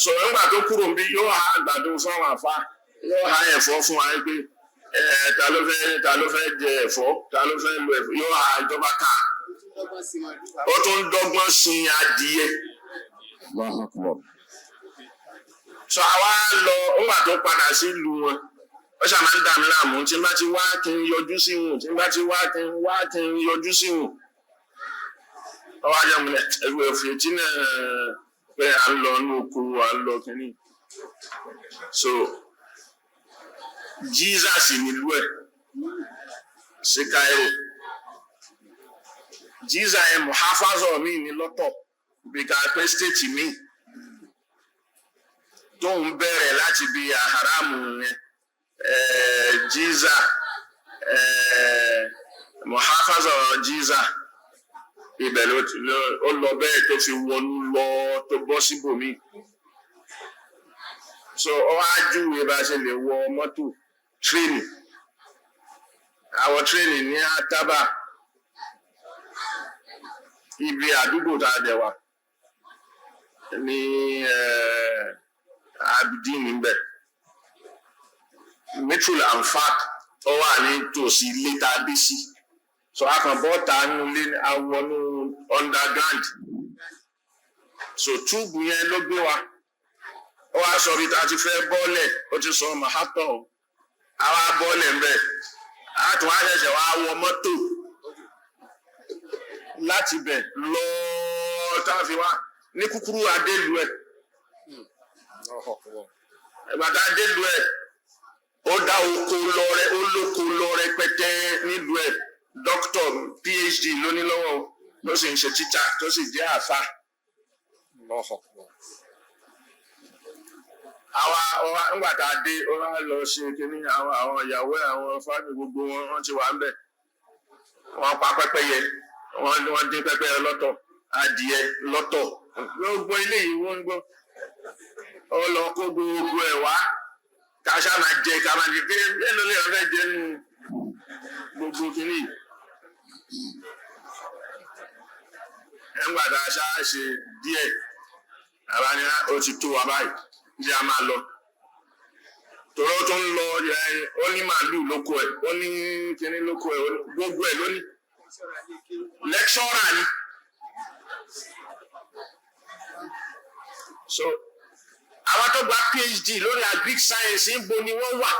Sọ̀rọ̀ nígbà tó kúrò níbí yóò há àgbàdo fún àwọn àfa, yóò há ẹ̀fọ́ fún wa pé ta ló fẹ́ jẹ ẹ̀fọ́, ta ló fẹ́ lo ẹ̀fọ́, yóò há ìjọba ká. Ó tún dọ́gbọ́n sin adìyẹ. Sọ àwa lọ nígbà tó padà sí ìlú wọn. Ó ṣàmà ń dà mí láàmú tí n bá ti wá kí n yọjú sí wọn, tí n bá ti wá kí n yọjú sí wọn. Ọwọ́ ajá mi ẹ̀rù ẹ̀fẹ̀ tí náà pé à ń lọ ní oko à ń lọ kínní so Jesus nílùú ẹ̀ sí Cairo Jesus ẹ̀ muhafaza mi ní lọ́tọ̀ bí ká pé state mi tó ń bẹ̀rẹ̀ láti bí àhàrámù yẹn Jesus muhafaza Jesus ibẹ̀ ó lọ bẹ́ẹ̀ tó fi wọnú lọ tó bọ́ síbòmí so ó wá júwe bá ṣe lè wọ mọ́tò tírèènì àwọn tírèènì ní Àtàbà ibi àdúgbò tá a dẹ̀ wà ní Abidin níbẹ̀ Mitrul Anfaq ó wà ní tòsí ilé tá a dé sí so a kàn bọ́ ta nínú ilé àwọn underground so túùbù yẹn ló gbé wa ó wá sọ bí ta ti fẹ́ bọ́ọ̀lẹ̀ ó ti sọ Manhattan àwa bọ́ọ̀lẹ̀ ń bẹ̀ a tún wá ṣẹ̀ṣẹ̀ wá wọ mọ́tò láti bẹ̀ lọ tá a fi wá ní kúkúrú adélu ẹ̀ ẹgbàdá adélu ẹ̀ ó dá oko lọ rẹ ó lóko lọ rẹpẹtẹ nílùú ẹ̀ dókítà PhD lóní lọ́wọ́ ló sì ń ṣe títà tó sì jẹ́ àfa. àwa ńgbà tá a dé ó wá lọ ṣe kínní àwọn ìyàwó àwọn fáwọn gbogbo wọn ti wà ń bẹ̀ wọ́n pa pẹ́pẹ́yẹ wọ́n dín pẹ́pẹ́yẹ lọ́tọ̀ adìẹ lọ́tọ̀ gbogbo ilé yìí wọ́n ń gbọ́ ó lọ kó gbogbo ẹ̀ wá kàṣà máa jẹ ká máa di pé mélòó lè fẹ́ jẹ nù gbogbo kínní ẹ̀ńgbà tá a ṣáà ṣe díẹ̀ àbáni ó ti tó wa báyìí bí a máa lọ tòró tó ń lọ ó ní màálù lóko ẹ̀ ó ní kínní lóko ẹ̀ gbogbo ẹ̀ lónìí lẹ́kṣọ́rà ni so àwọn tó gba PhD lórí agric science ń bo ni wọ́n wà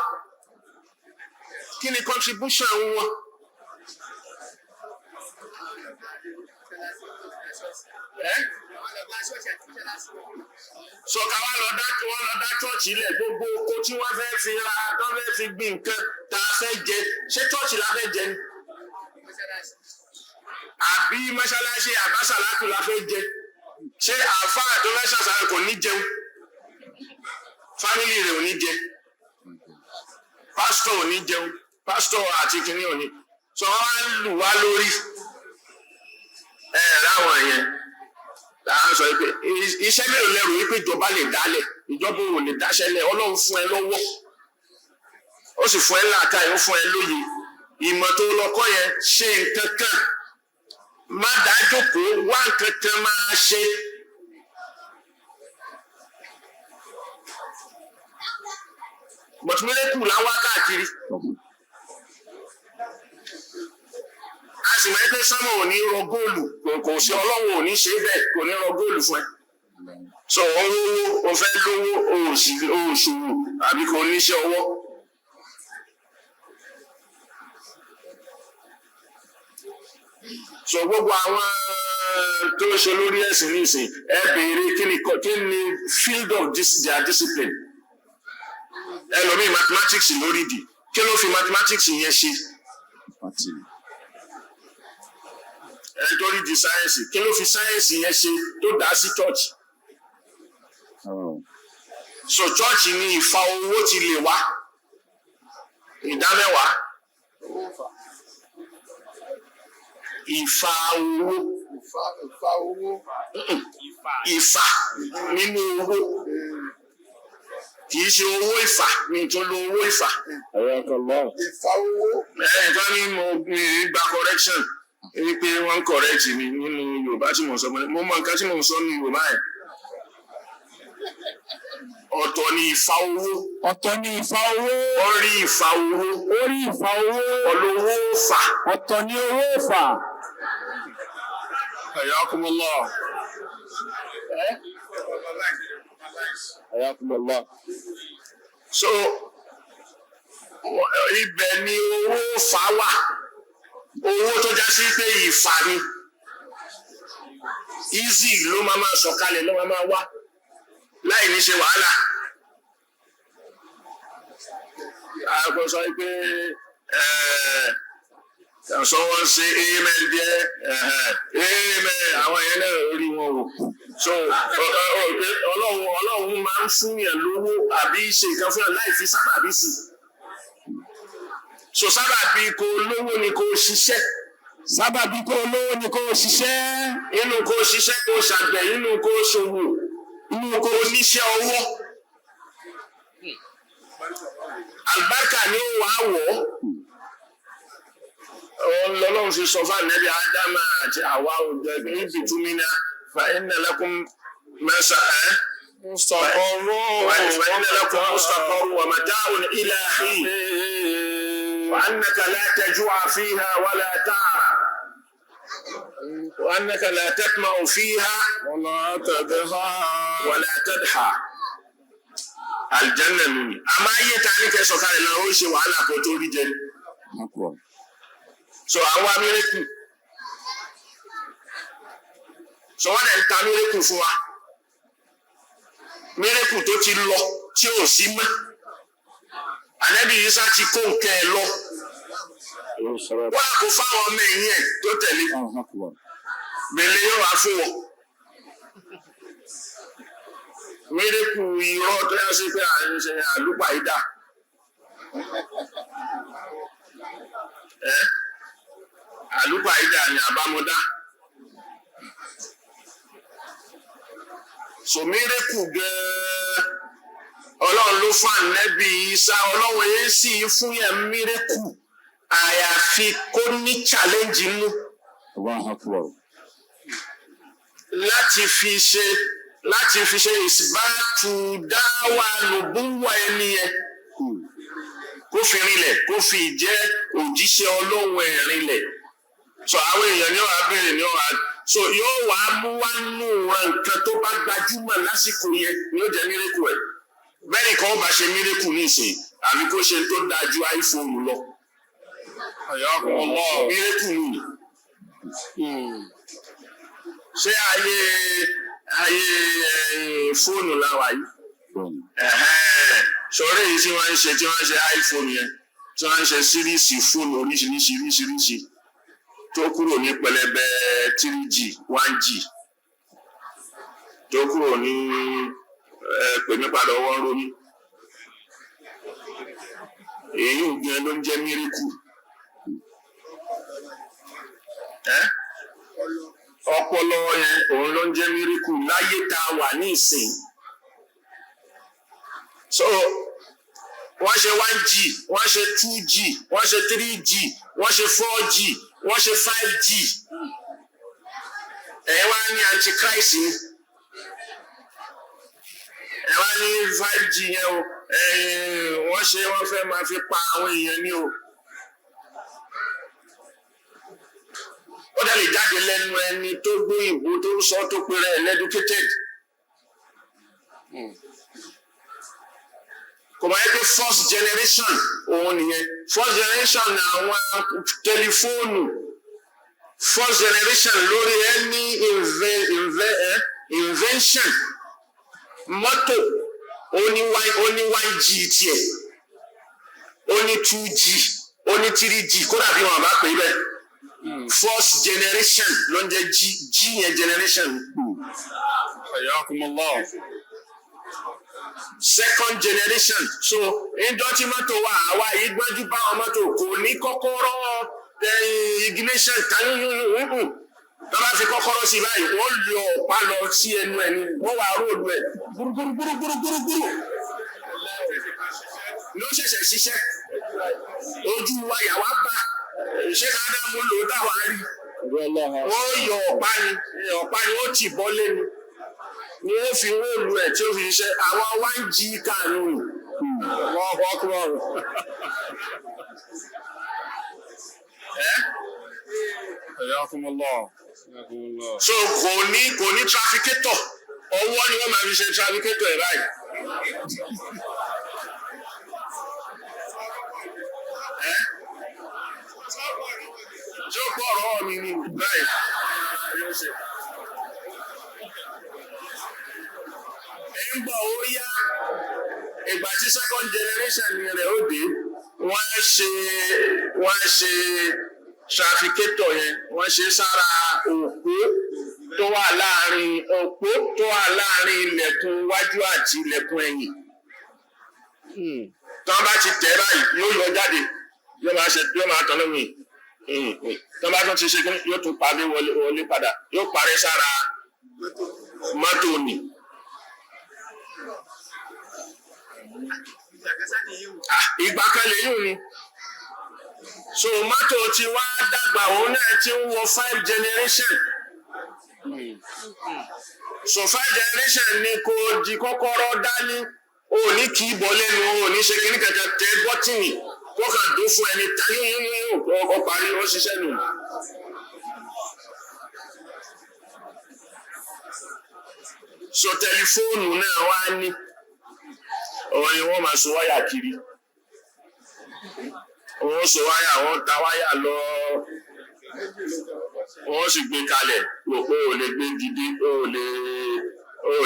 kí ni contribution wọn. So káwá lọ dá chọ́ọ̀chì ilẹ̀ gbogbo oko tí wọ́n fẹ́ fi ra tó fẹ́ fi gbin nǹkan tá a fẹ́ jẹ ṣé chọ́ọ̀chì la fẹ́ jẹ ni àbí mọ́ṣáláṣí àbásàlátù la fẹ́ jẹ ṣé àáfàá tó fẹ́ ṣàṣàrò kò ní jẹun fámìlì rẹ̀ ò ní jẹ pásítọ̀ ò ní jẹun pásítọ̀ àti kìnní ò ní sọ wọ́n á lù wá lórí láwọn yẹn là ń sọ pé iṣẹ́ mélòó lẹ́rù wípé ìjọba lè dálẹ̀ ìjọba ò lè dáṣẹ́lẹ̀ Ọlọ́run fún ẹ lọ́wọ́ ó sì fún ẹ làákàyè ó fún ẹ lóye ìmọ̀ tó lọ́kọ́ yẹn ṣe nǹkan kan má dájókòó wá nǹkan kan máa ṣe. bọ̀túmẹ́lẹ́kù là ń wá káàkiri a sì mọ̀ pé sánmọ̀ ò ní rọ góòlù kò sí Ọlọ́run ò ní ṣe bẹ́ẹ̀ kò ní rọ góòlù fún ẹ sọ owó o fẹ́ lówó òṣòwò àbí kò níṣẹ́ ọwọ́. So gbogbo àwọn tó ṣe lórí ẹ̀sìn nísìn ẹ béèrè kí ni field of their discipline ẹlòmíì mathematics lórí di kí ló fi mathematics yẹn ṣe torí di sáyẹ́nsì kí ló fi sáyẹ́nsì yẹn ṣe tó dá sí church so church ni ìfa owó ti lè wá ìdámẹ́wàá ìfa nínú owó kì í ṣe owó ìfà ní tó lo owó ìfà. ìfà owó. tó ní mo gba correction pé wọ́n correct ni nínú Yorùbá tí mo sọ mo mọ nǹkan tí mo sọ ní Yorùbá yẹn. ọ̀tọ̀ ni ìfà owó. ọ̀tọ̀ ni ìfà owó. orí ìfà owó. orí ìfà owó. olówó fà. ọ̀tọ̀ ni owó fà. Ayakumullah. Ayakumullah. So ibẹ̀ ni owó fà wà owó tó já sí pé ìfà ni easy ló máa sọ̀kalẹ̀ ló máa wá láì ní ṣe wàhálà. àgbọ̀ sọ pé someone say amen there amen àwọn yẹn náà rí wọn o so ọlọ́run máa ń fún yẹn lówó àbí ṣe nǹkan fún yẹn láì fi sábàbí sí so sábàbí kò lówó ni kò ṣiṣẹ́ sábàbí kó lówó ni kó ṣiṣẹ́. inú kò ṣiṣẹ́ kò ṣàgbẹ̀ inú kò ṣòwò inú kò níṣẹ́ ọwọ́ àlùbáríkà ni ó wàá wọ̀ ọlọ́run fi sọ fún ànẹ́bí ádámà àti àwa òjò ibi túnmí náà fa inna lakum mẹ́sà ẹ́ fa inna lakum mustaqarrun wa mata'un ila hin wa annaka la tajua fiha wala ta'a wa annaka la tatma'u fiha wala tadha aljanna nuni àmọ́ ayé ta ní kẹsọ̀ kalẹ̀ náà ó ṣe wàhálà kó tó rí jẹ so àwọn amírèkù so wọ́n dẹ̀ ń ta mírèkù fún wa mírèkù tó ti lọ tí ò sí mọ́ ànábì Ìsá ti kó nǹkan ẹ̀ lọ wọ́n á kó fáwọn ọmọ ẹ̀yìn ẹ̀ tó tẹ̀lé bẹ̀lẹ̀ yóò wá fún wọn mírèkù irọ́ tó yá sí pé à ń ṣe àlùpàídà àlùpàídà ni àbámọ́dá so mírèkù gan-an ọlọ́run ló fún ànábì Ìsá ọlọ́run yẹn sì fún yẹn mírèkù àyàfi kó ní challenge inú láti fi ṣe ìsìbáàtù dáwà nùbúwà ẹni yẹn kó fi rinlẹ̀ kó fi jẹ́ òjíṣẹ́ ọlọ́run ẹ̀ rinlẹ̀ so àwọn èèyàn ni wàá bẹ̀rẹ̀ ni wàá so yóò wá mú wá nù wọn nǹkan tó bá gbajúmọ̀ lásìkò yẹn ni ó jẹ́ mírèkù ẹ̀ bẹ́ẹ̀ nìkan ó bá ṣe mírèkù nísìnyí àbí kó ṣe tó dájú iPhone lọ mírèkù nìyí ṣé ayé fóònù làwà yìí sọ̀rọ̀ èyí tí wọ́n ń ṣe iPhone yẹn tí wọ́n ń ṣe síríìsì fóònù oríṣiríṣi tó kúrò ní pẹlẹbẹ 3G 1G tó kúrò ní pèmípadà ọwọ́ ń ronú èyí ò gbin ló ń jẹ́ mírèkù ọpọlọ yẹn òun ló ń jẹ́ mírèkù láyé tá a wà ní ìsìn so wọ́n ṣe 1G wọ́n ṣe 2G wọ́n ṣe 3G wọ́n ṣe 4G wọ́n ṣe 5G ẹ̀ wá ní antichrist ni ẹ̀ wá ní 5G yẹn o wọ́n fẹ́ máa fi pa àwọn èèyàn ní o ó dẹ̀ lè jáde lẹ́nu ẹni tó gbé ìbò tó ń sọ tó péré educated kò máa yẹ pé first generation òun nìyẹn first generation àwọn tẹlifóònù first generation lórí ẹni invention mọ́tò ó ní 1G tiẹ̀ ó ní 2G ó ní 3G kódà bí wọn bá pè é bẹ́ẹ̀ first generation ló ń jẹ́ G yẹn generation. Second generation so ìjọ tí mọ́tò wà àwa yìí gbọ́njú bá wọn mọ́tò kò ní kọ́kọ́rọ́ ignition kányúnyúnyún tó bá fi kọ́kọ́rọ́ sí báyìí wọ́n lọ ọ̀pá lọ sí ẹnu ẹni wọ́n wà róòlù ẹ̀ gbúrúgbúrúgbúrúgbúrú ló ṣẹ̀ṣẹ̀ ṣiṣẹ́ ojú wa yà wá bá ṣé ká dá mú lò táwa rí wọ́n yọ ọ̀pá ni ó tì bọ́ lẹ́nu ni ó fi róòlù ẹ̀ tí ó fi ṣiṣẹ́ àwọn 1G kànú wọ́n kọ́kọ́ so kò ní trafficator ọwọ́ ni wọ́n máa fi ṣe trafficator ẹ̀ báyìí. Tí ó pọ̀ ọ̀rọ̀ mi ní báyìí. nígbà ó yá ìgbà tí second generation rẹ̀ ó dé wọ́n ṣe trafficator yẹn wọ́n ṣe sára òpó tó wà láàrin ilẹ̀kùn iwájú àti ilẹ̀kùn ẹ̀yìn. Tí wọ́n bá ti tẹ̀ báyìí yóò yọ jáde yóò máa tán lóyún tí wọ́n bá tún ti ṣe kí yóò tún parí wọlé padà yóò parí sára mọ́tò nì. Ìgbà kan lèyìn ni so mọ́tò ti wá dàgbà òun náà ti ń wọ 5 generation. So 5 generation ni kò di kọ́kọ́rọ́ dání o ní kì í bọ́ lẹ́nu o ní ṣe kíní kẹ̀kẹ́ tẹ bọ́tìnì kó kà dó fún ẹni tání nínú ọkọ̀ parí ó ṣiṣẹ́ nù. So tẹlifóònù náà wá ní ọ̀rìn wọ́n máa so wáyà kiri wọ́n so wáyà wọ́n ta wáyà lọ wọ́n sì gbé kalẹ̀ rò pé o lè gbé dìde o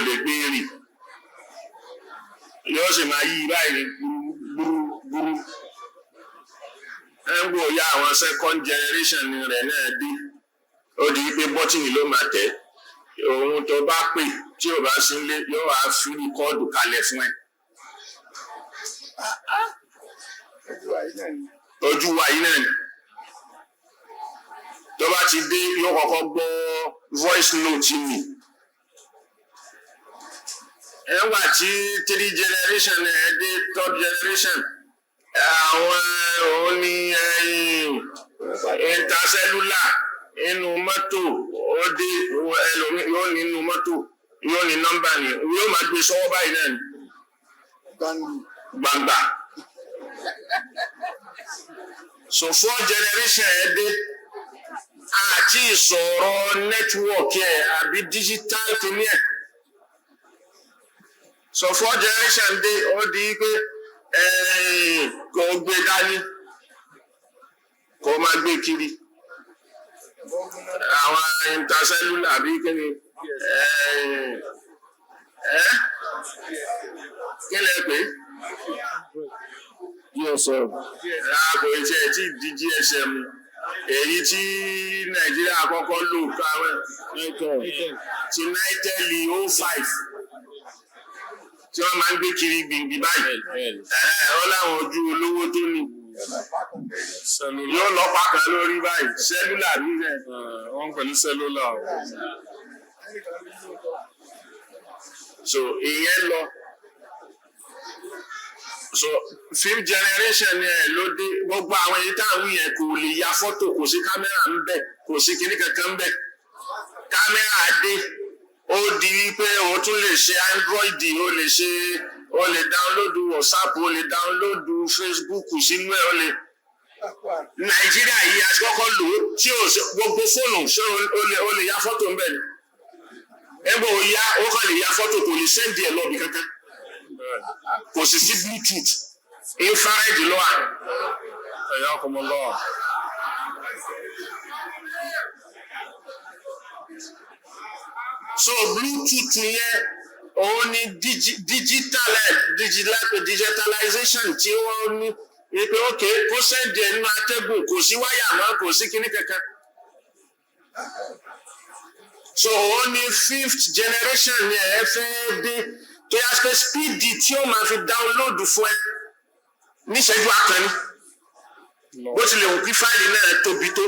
lè gbé rì yóò sì máa yí báyìí gbúrú ẹ ń gbọ́ ya àwọn second generation rẹ̀ náà dé ó di pé bọ́tìnì ló máa tẹ̀ ohun tó bá pè tí ò bá sí ilé yóò wá fi rìkọ́ọ̀dù kalẹ̀ fún ẹ. Ojú wa yìí náà ni tó bá ti dé yóò kọ́kọ́ gbọ́ voice note mi ẹwà tí 3 generation ẹ dé 3rd generation àwọn òun ní intercellular inú mọ́tò ó dé ẹlòmíì yóò ní inú mọ́tò yóò ní nọ́mbà ni yóò máa gbé sọ́wọ́ báyìí náà ni gbangba. So 4th generation ẹ dé àti ìsọ̀rọ̀ network ẹ àbí digital kìíní ẹ. So 4th generation dé ó di pé kò gbé dání kò máa gbé kiri àwọn intercellular àbí kíni kí lẹ pé GSM kò tí ẹ ti di GSM èyí tí Nàìjíríà kọ́kọ́ lò káwọn ti Nitel 05 tí wọ́n máa ń gbé kiri gbìngbì báyìí ọ láwọn ojú olówó tó ní yóò lọ́pàá kan lórí báyìí sẹ́lúlà nílẹ̀ wọ́n ń pè ní sẹ́lúlà so ìyẹn lọ so 5th generation ló dé gbogbo àwọn èyí táwọn yẹn kò lè ya fọ́tò kò sí kámẹ́rà ń bẹ̀ kò sí kíní kankan ń bẹ̀ kámẹ́rà dé ó di wípé o tún lè ṣe Android o lè download WhatsApp o lè download Facebook sínú ẹ̀ o lè Nàìjíríà yìí àti kọ́kọ́ lò ó tí o gbogbo fóònù ṣé o lè ya fọ́tò ń bẹ̀ ni ẹgbẹ́ o ya o kàn lè ya fọ́tò kò lè sẹ́ndì ẹ̀ lọ́ọ̀bì kankan kò sì sí Bluetooth infrared lọ́wọ́ ẹ̀yà ọkùnrin lọ́wọ́. So Bluetooth yẹn òun ni digitalization tí wọ́n ní wípé ok kó sẹ́ndì ẹ̀ nínú atẹ́gùn kò sí wáyà mọ́ kò sí kíní kankan. So òun ni 5th generation yẹn ẹ fẹ́ dé tó yà pé speed tí ó máa fi download fún ẹ níṣẹ́jú akànni bó tilẹ̀ wù kí fáìlì náà tóbi tó.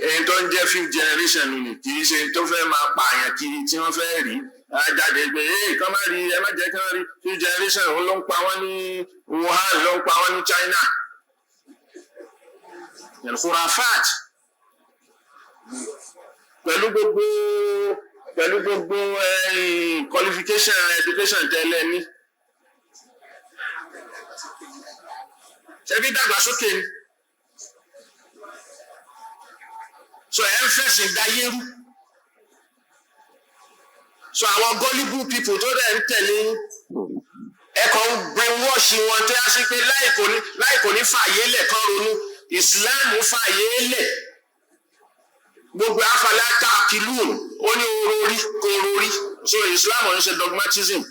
Èyí tó ń jẹ́ 5th generation ni kì í ṣe tó fẹ́ máa pààyàn kiri tí wọ́n fẹ́ rí jáde pé kọ́ má rí ẹ má jẹ́ kí wọ́n rí 5th generation òun ló ń pa wọ́n ní Wuhan ló ń pa wọ́n ní China. Khurafat pẹ̀lú gbogbo qualification education tẹ́lẹ̀ ní. Ṣebí dàgbàsókè ni. So ẹ ń fẹ̀sìn dayérú so àwọn gullible people tó dẹ̀ ń tẹ̀lé ẹ̀kọ́ ń brainwash wọn tó yá sí pé láì kò ní fààyè lẹ̀ kán ronú Islam fààyè lẹ̀ gbogbo afalata kìlú ó ní orori kò rori so Islam ò ń ṣe dogmatism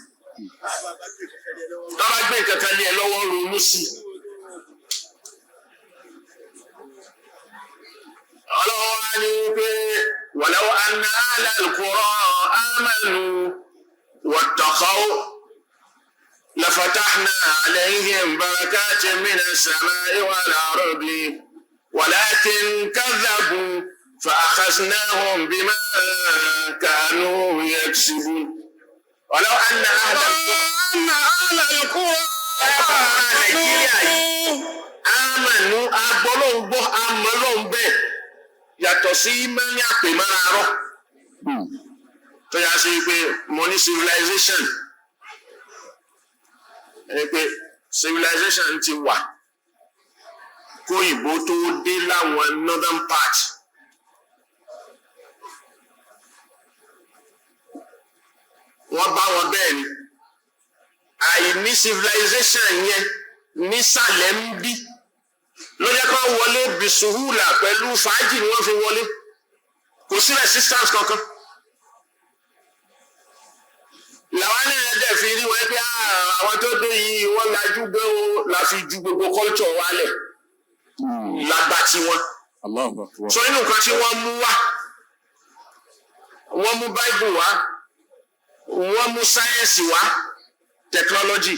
tó bá gbé nǹkan kan lé ẹ lọ́wọ́ ronú sí ọlọ́wọ́ wá ní pé walau anna ahla al-qura amanu wattaqaw lafatahna alayhim barakatin minas samai wal ardi walakin kadhabu فأخذناهم بما كانوا يكسبون ولو أن أهل القرى آمنوا أبولون أملون به yàtọ̀ sí mẹ́rin àpèmára rọ̀ tó yà sí pé mo ní civilization ẹni pé civilization ti wà kó ìbò tó dé láwọn northern part. Wọ́n bá wọn bẹ́ẹ̀ ni àìní civilization yẹn nísàlẹ̀ ń bí ló jẹ́ kó wọlé bisuhula pẹ̀lú fàájì ni wọ́n fi wọlé kò sí resistance kankan làwọn náà dẹ̀ fi rí wọn pé àwọn tó dé yìí wọ́n lajú gbé o la fi ju gbogbo culture wálẹ̀ lágbà tí wọ́n sọ nínú nǹkan tí wọ́n mú wá wọ́n mú Bible wá wọ́n mú sáyẹ́nsì wá technology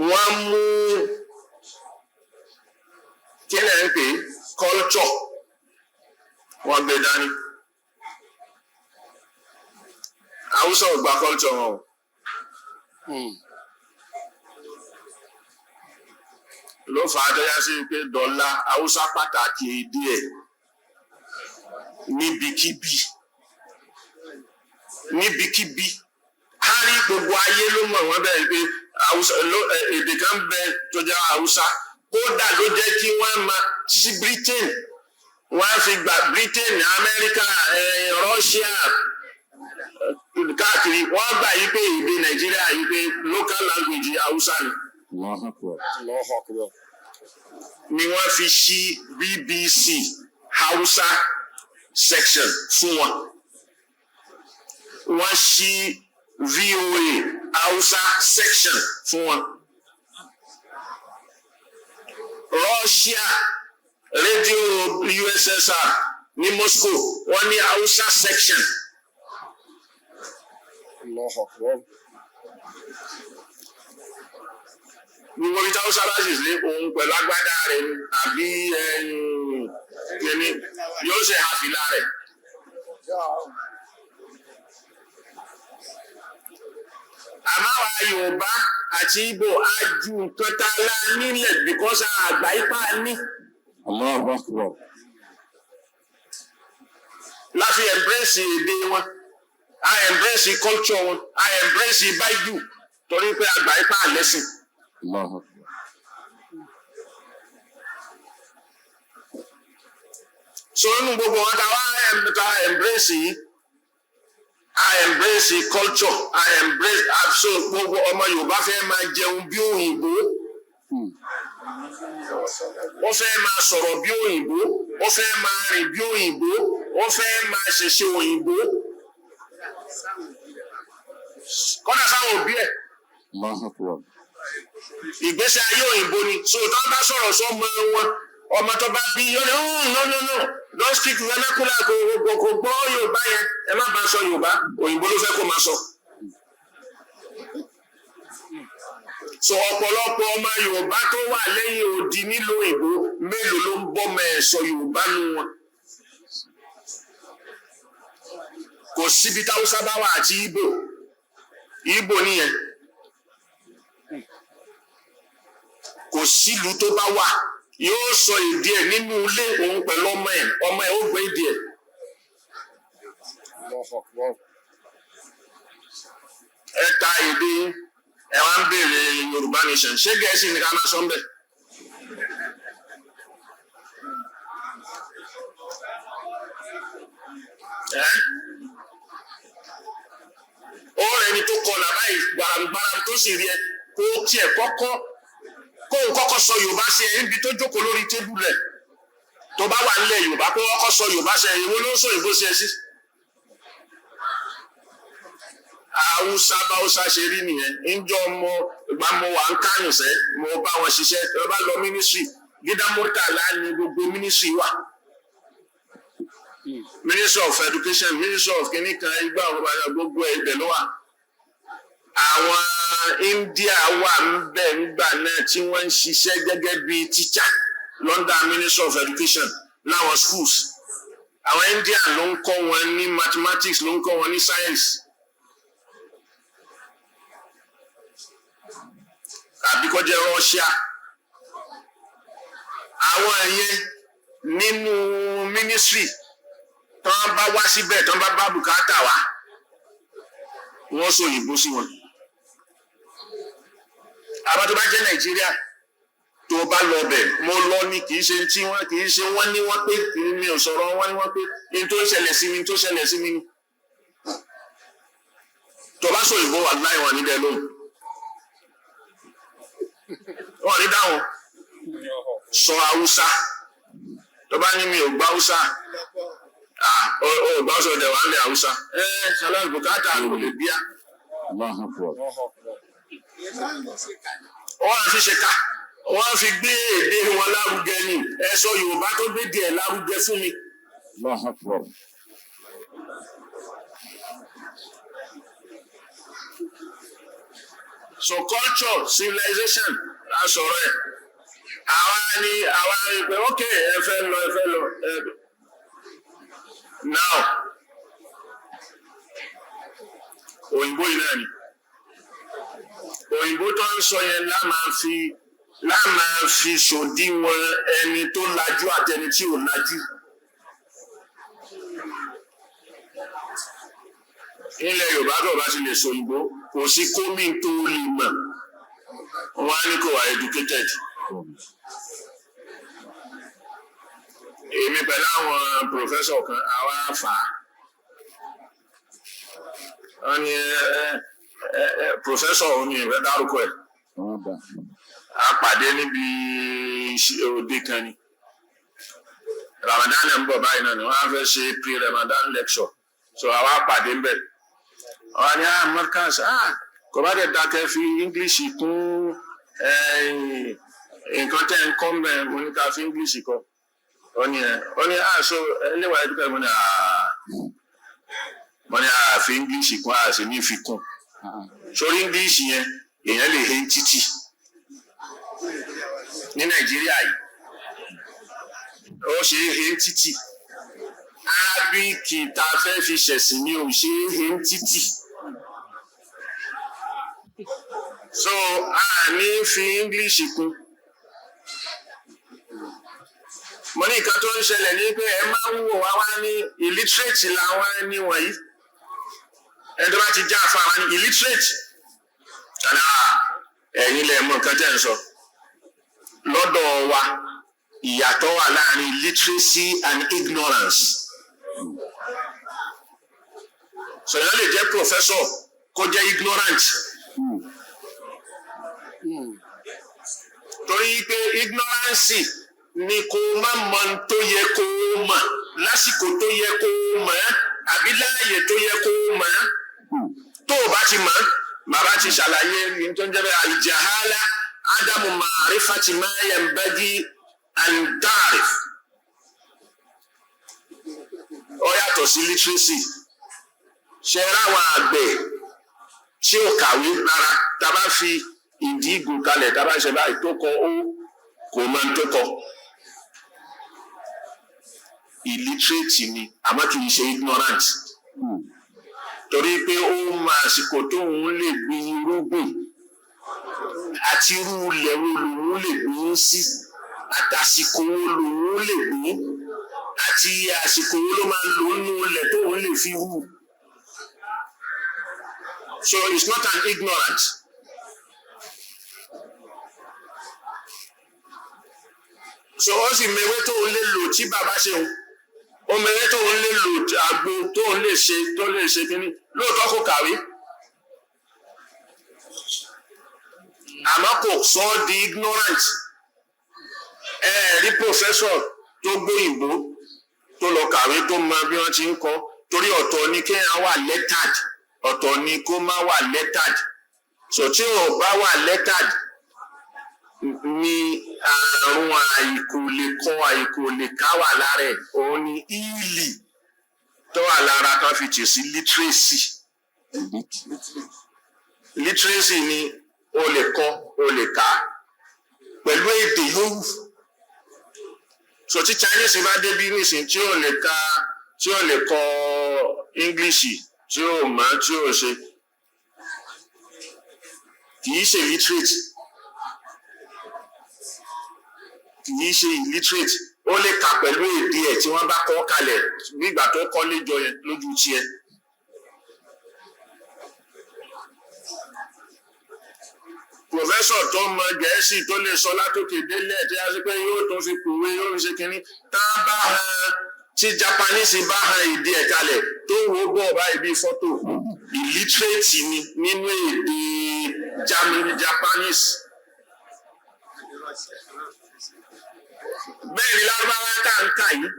wọ́n mú kí lè ń pè culture wọ́n gbé dání Haúsá ò gba culture wọn ló fà á tọ́já sí pé dọ́là Haúsá pàtàkì èdè ẹ̀ níbikíbi a rí gbogbo ayé ló mọ̀ wọ́n bẹ́ẹ̀ pé èdè kan bẹ tó jẹ́ Haúsá kódà ló jẹ́ kí wọ́n máa sí Britain wọ́n á fi gba Britain Amẹ́ríkà Russia káàkiri wọ́n gbà yí pé èdè Nàìjíríà yí pé local language Haúsá ni. Ni wọ́n fi ṣí BBC Haúsá section fún wọn. Wọ́n ṣí VOA Hausa section fún wọn. Russia Radio USSR ní Moscow wọ́n ní Hausa section. Ní wọ́n fi Hausa láti lé ohun pẹ̀lú agbádá rẹ̀ àbí yóò ṣe àfilà rẹ̀. Àmọ́ àwa Yorùbá àti Ìgbò á ju nǹkan tá a lá nílẹ̀ because àgbà ipá ní. Láfi embrace èdè wọn, a embrace culture wọn, a embrace Bible torí pé àgbà ipá lẹ́sìn. So nínú gbogbo wọn tá a embrace yìí. I embrace culture. I embrace absolute gbogbo ọmọ Yorùbá fẹ́ máa jẹun bí òyìnbó. Wọ́n fẹ́ máa sọ̀rọ̀ bí òyìnbó. Wọ́n fẹ́ máa rìn bí òyìnbó. Wọ́n fẹ́ máa ṣẹ̀ṣẹ̀ òyìnbó. Kọ́dà sáwọn òbí ẹ̀. Ìgbésí ayé òyìnbó ni. So tí wọ́n bá sọ̀rọ̀ sọ́mọ wọn, ọmọ tó bá bí yọ ni no. Don't speak vernacular kò gbọ́ Yorùbá yẹn. Ẹ má bá sọ Yorùbá. Òyìnbó ló fẹ́ kó máa sọ. So ọ̀pọ̀lọpọ̀ ọmọ Yorùbá tó wà lẹ́yìn odi nílùú òyìnbó mélòó ló ń bọ́mọ ẹ̀ sọ Yorùbá nù wọn. Kò síbi táwùsá bá wà àti Ìgbò nìyẹn. Kò sílùú tó bá wà yóò sọ èdè ẹ̀ nínú ilé òun pẹ̀lú ọmọ ẹ̀ ó gbé èdè ẹ̀. Ẹ ta èdè ẹ wá ń béèrè Yorùbá nation ṣé Gẹ̀ẹ́sì ni ká máa sọ ń bẹ̀. Ó rẹ̀ ni tó kọlà báyìí gbàràǹgbàrà tó sì rí ẹ kó tiẹ̀ kọ́kọ́ sọ Yorùbá sí ẹ níbi tó jókòó lórí tébù rẹ̀ tó bá wà nílẹ̀ Yorùbá kó kọ́kọ́ sọ Yorùbá sí ẹ ìwé ló ń sọ ìbò sí ẹ sí. Haúsá bá Haúsá ṣe rí nìyẹn. Ńjọ́ mo wà ń Kánò sẹ́, mo bá wọn ṣiṣẹ́, ẹ bá lọ mínísírì, Gídá Murtala ní gbogbo mínísírì wà. Ministry of Education, Ministry of kìnìkan ìgbà gbogbo ẹgbẹ́ ló wà. Àwọn India wà ńbẹ̀ nígbà náà tí wọ́n ń ṣiṣẹ́ gẹ́gẹ́ bí teacher London Ministry of Education láwọn schools. Àwọn India ló ń kọ́ wọn ní mathematics, ló ń kọ́ wọn ní science. Àbí kó jẹ́ Russia. Àwọn ẹ̀yẹn nínú ministry tán bá wá síbẹ̀ tán bá bùkátà wá wọ́n sọ òyìnbó sí wọn. Àbá tó bá jẹ́ Nàìjíríà tó bá lọ bẹ̀ mo lọ ní kì í ṣe wọ́n ní wọ́n pé mi ò sọ̀rọ̀ wọ́n ní wọ́n pé ní tó ṣẹlẹ̀ sí mi tó ṣẹlẹ̀ sí mi ni. Tó bá sọ òyìnbó wà láì wọn níbẹ̀ lóhùn. Wọ́n ní dáhùn sọ Haúsá tó bá ní mi ò gbọ́ Haúsá. Gbọ́ sọ dẹ̀ wà ń lẹ̀ Haúsá. Ṣàlàyé bùkátà kò lè bíá. Wọ́n á fi ṣe ká. Wọ́n á fi gbé èdè wọn lárugẹ ni. Ẹ sọ Yorùbá tó gbé díẹ̀ lárugẹ fún mi. So culture, civilization, la sọ̀rọ̀ ẹ̀. Àwa ni pé ok ẹ fẹ́ lọ. Now, òyìnbó yìí náà ni. Òyìnbó tó ń sọ yẹn láàmà fi ṣòdiwọ̀n ẹni tó lajú àtẹni tí ò lajú. Ilẹ̀ Yorùbá tó bá ti lè sọ òyìnbó kò sí kómì tó lè mọ̀. Wọ́n á ní kò wá educated. Èmi pẹ̀lú àwọn professor kan àwa fà á. Wọ́n ní professor òun ni ìfẹ́ dárúkọ ẹ̀. A pàdé níbi òde kan ni. Ramadan ń bọ̀ báyìí náà ni wọ́n á fẹ́ ṣe pre-Ramadan lecture. So àwa pàdé ń bẹ̀. Wọ́n ní Marcus kò bá dẹ̀ dákẹ́ fi English kún nǹkan tẹ́ ń kọ́ mẹ́ mo ní ká fi English kọ́. Ó ní so ẹlẹ́wà ẹ̀dúkẹ́ mo ní fi English kún àṣẹ ní fi kún. Sórí English yẹn èèyàn lè he títì ní Nàìjíríà yìí. Ó ṣe é he títì. Ábíkì tá a fẹ́ fi ṣẹ̀sìn ni ò ṣe é he títì. So a ní fi English kún. Mo ní nǹkan tó ń ṣẹlẹ̀ ní pé ẹ máa ń wò wá ní illiterate làwọn ẹni wọ̀nyí. Ẹni tó bá ti já àfa wa ní illiterate. Ẹ̀yin lẹ mọ̀ nǹkan tẹ́ ń sọ. Lọ́dọ̀ wa ìyàtọ̀ wà láàrin literacy and ignorance. So èèyàn lè jẹ́ professor kó jẹ́ ignorant. Torí pé ignorance ni kò má mọ̀ tó yẹ kó mọ̀ lásìkò tó yẹ kó mọ̀ àbí láàyè tó yẹ kó mọ̀. Tó o bá ti mọ̀ bàbá ti ṣàlàyé ní tó ń jẹ́ bẹ́ẹ̀ al-jahala ádámù ma'rifati ma yanbaghi an ta'rif. Ó yàtọ̀ sí literacy. Ṣe ráwọn àgbẹ̀ tí ó kàwé rárá tá a bá fi ìdí ìgò kalẹ̀ tá a bá ṣe báyìí tó kọ ó kò mọ tó kọ. Illiterate ni àmọ́ kì í ṣe ignorant. Torí pé ó mọ àsìkò tóun lè gbin irúgbìn àti irú ilẹ̀ wo lòun lè gbìn sí àtàsìkò wo lòun lè gbìn àti àsìkò wo ló máa lò nínú ilẹ̀ tóun lè fi hù. So it's not an ignorant. So ó sì mewé tóun lè lò tí bàbá ṣeun. Ó mewé tóun lè lò àgbo tóun lè ṣe kínní lóòótọ́ kò kàwé. Àmọ́ kò sọ ọ́ di ignorant. Rí professor tó gbóyìnbó tó lọ kàwé tó mọ bí wọ́n ti ń kọ́ torí ọ̀tọ̀ ni kéèyàn wà lettered ọ̀tọ̀ ni kó má wà lettered. So tí ò bá wà lettered ni àrùn àìkòlèká wà lára ẹ̀, òun ni ìlì tó wà lára kan fi tì sí literacy. Literacy ni o lè kọ o lè kà pẹ̀lú èdè yòówù. So tí Chinese bá débi nísìnyí tí ò lè ka tí ò lè kọ English tí ò mọ̀ tí ò ṣe kì í ṣe illiterate, kì í ṣe illiterate. Ó lè kà pẹ̀lú èdè ẹ̀ tí wọ́n bá kọ kalẹ̀ nígbà tó kọ́ léjọ yẹn lójú tiẹ̀. Professor tó mọ Gẹ̀ẹ́sì tó lè sọ látòkè délẹ̀ tí a sì pé yóò tó fi kùwé yóò fi ṣe kínní tá a bá han tí Japanese bá han èdè ẹ̀ kalẹ̀ tó wo bọ̀ báyìí bí fọ́tò illiterate ni nínú èdè Japanese. Bẹ́ẹ̀ ni lárúbáwá tá ń kà yìí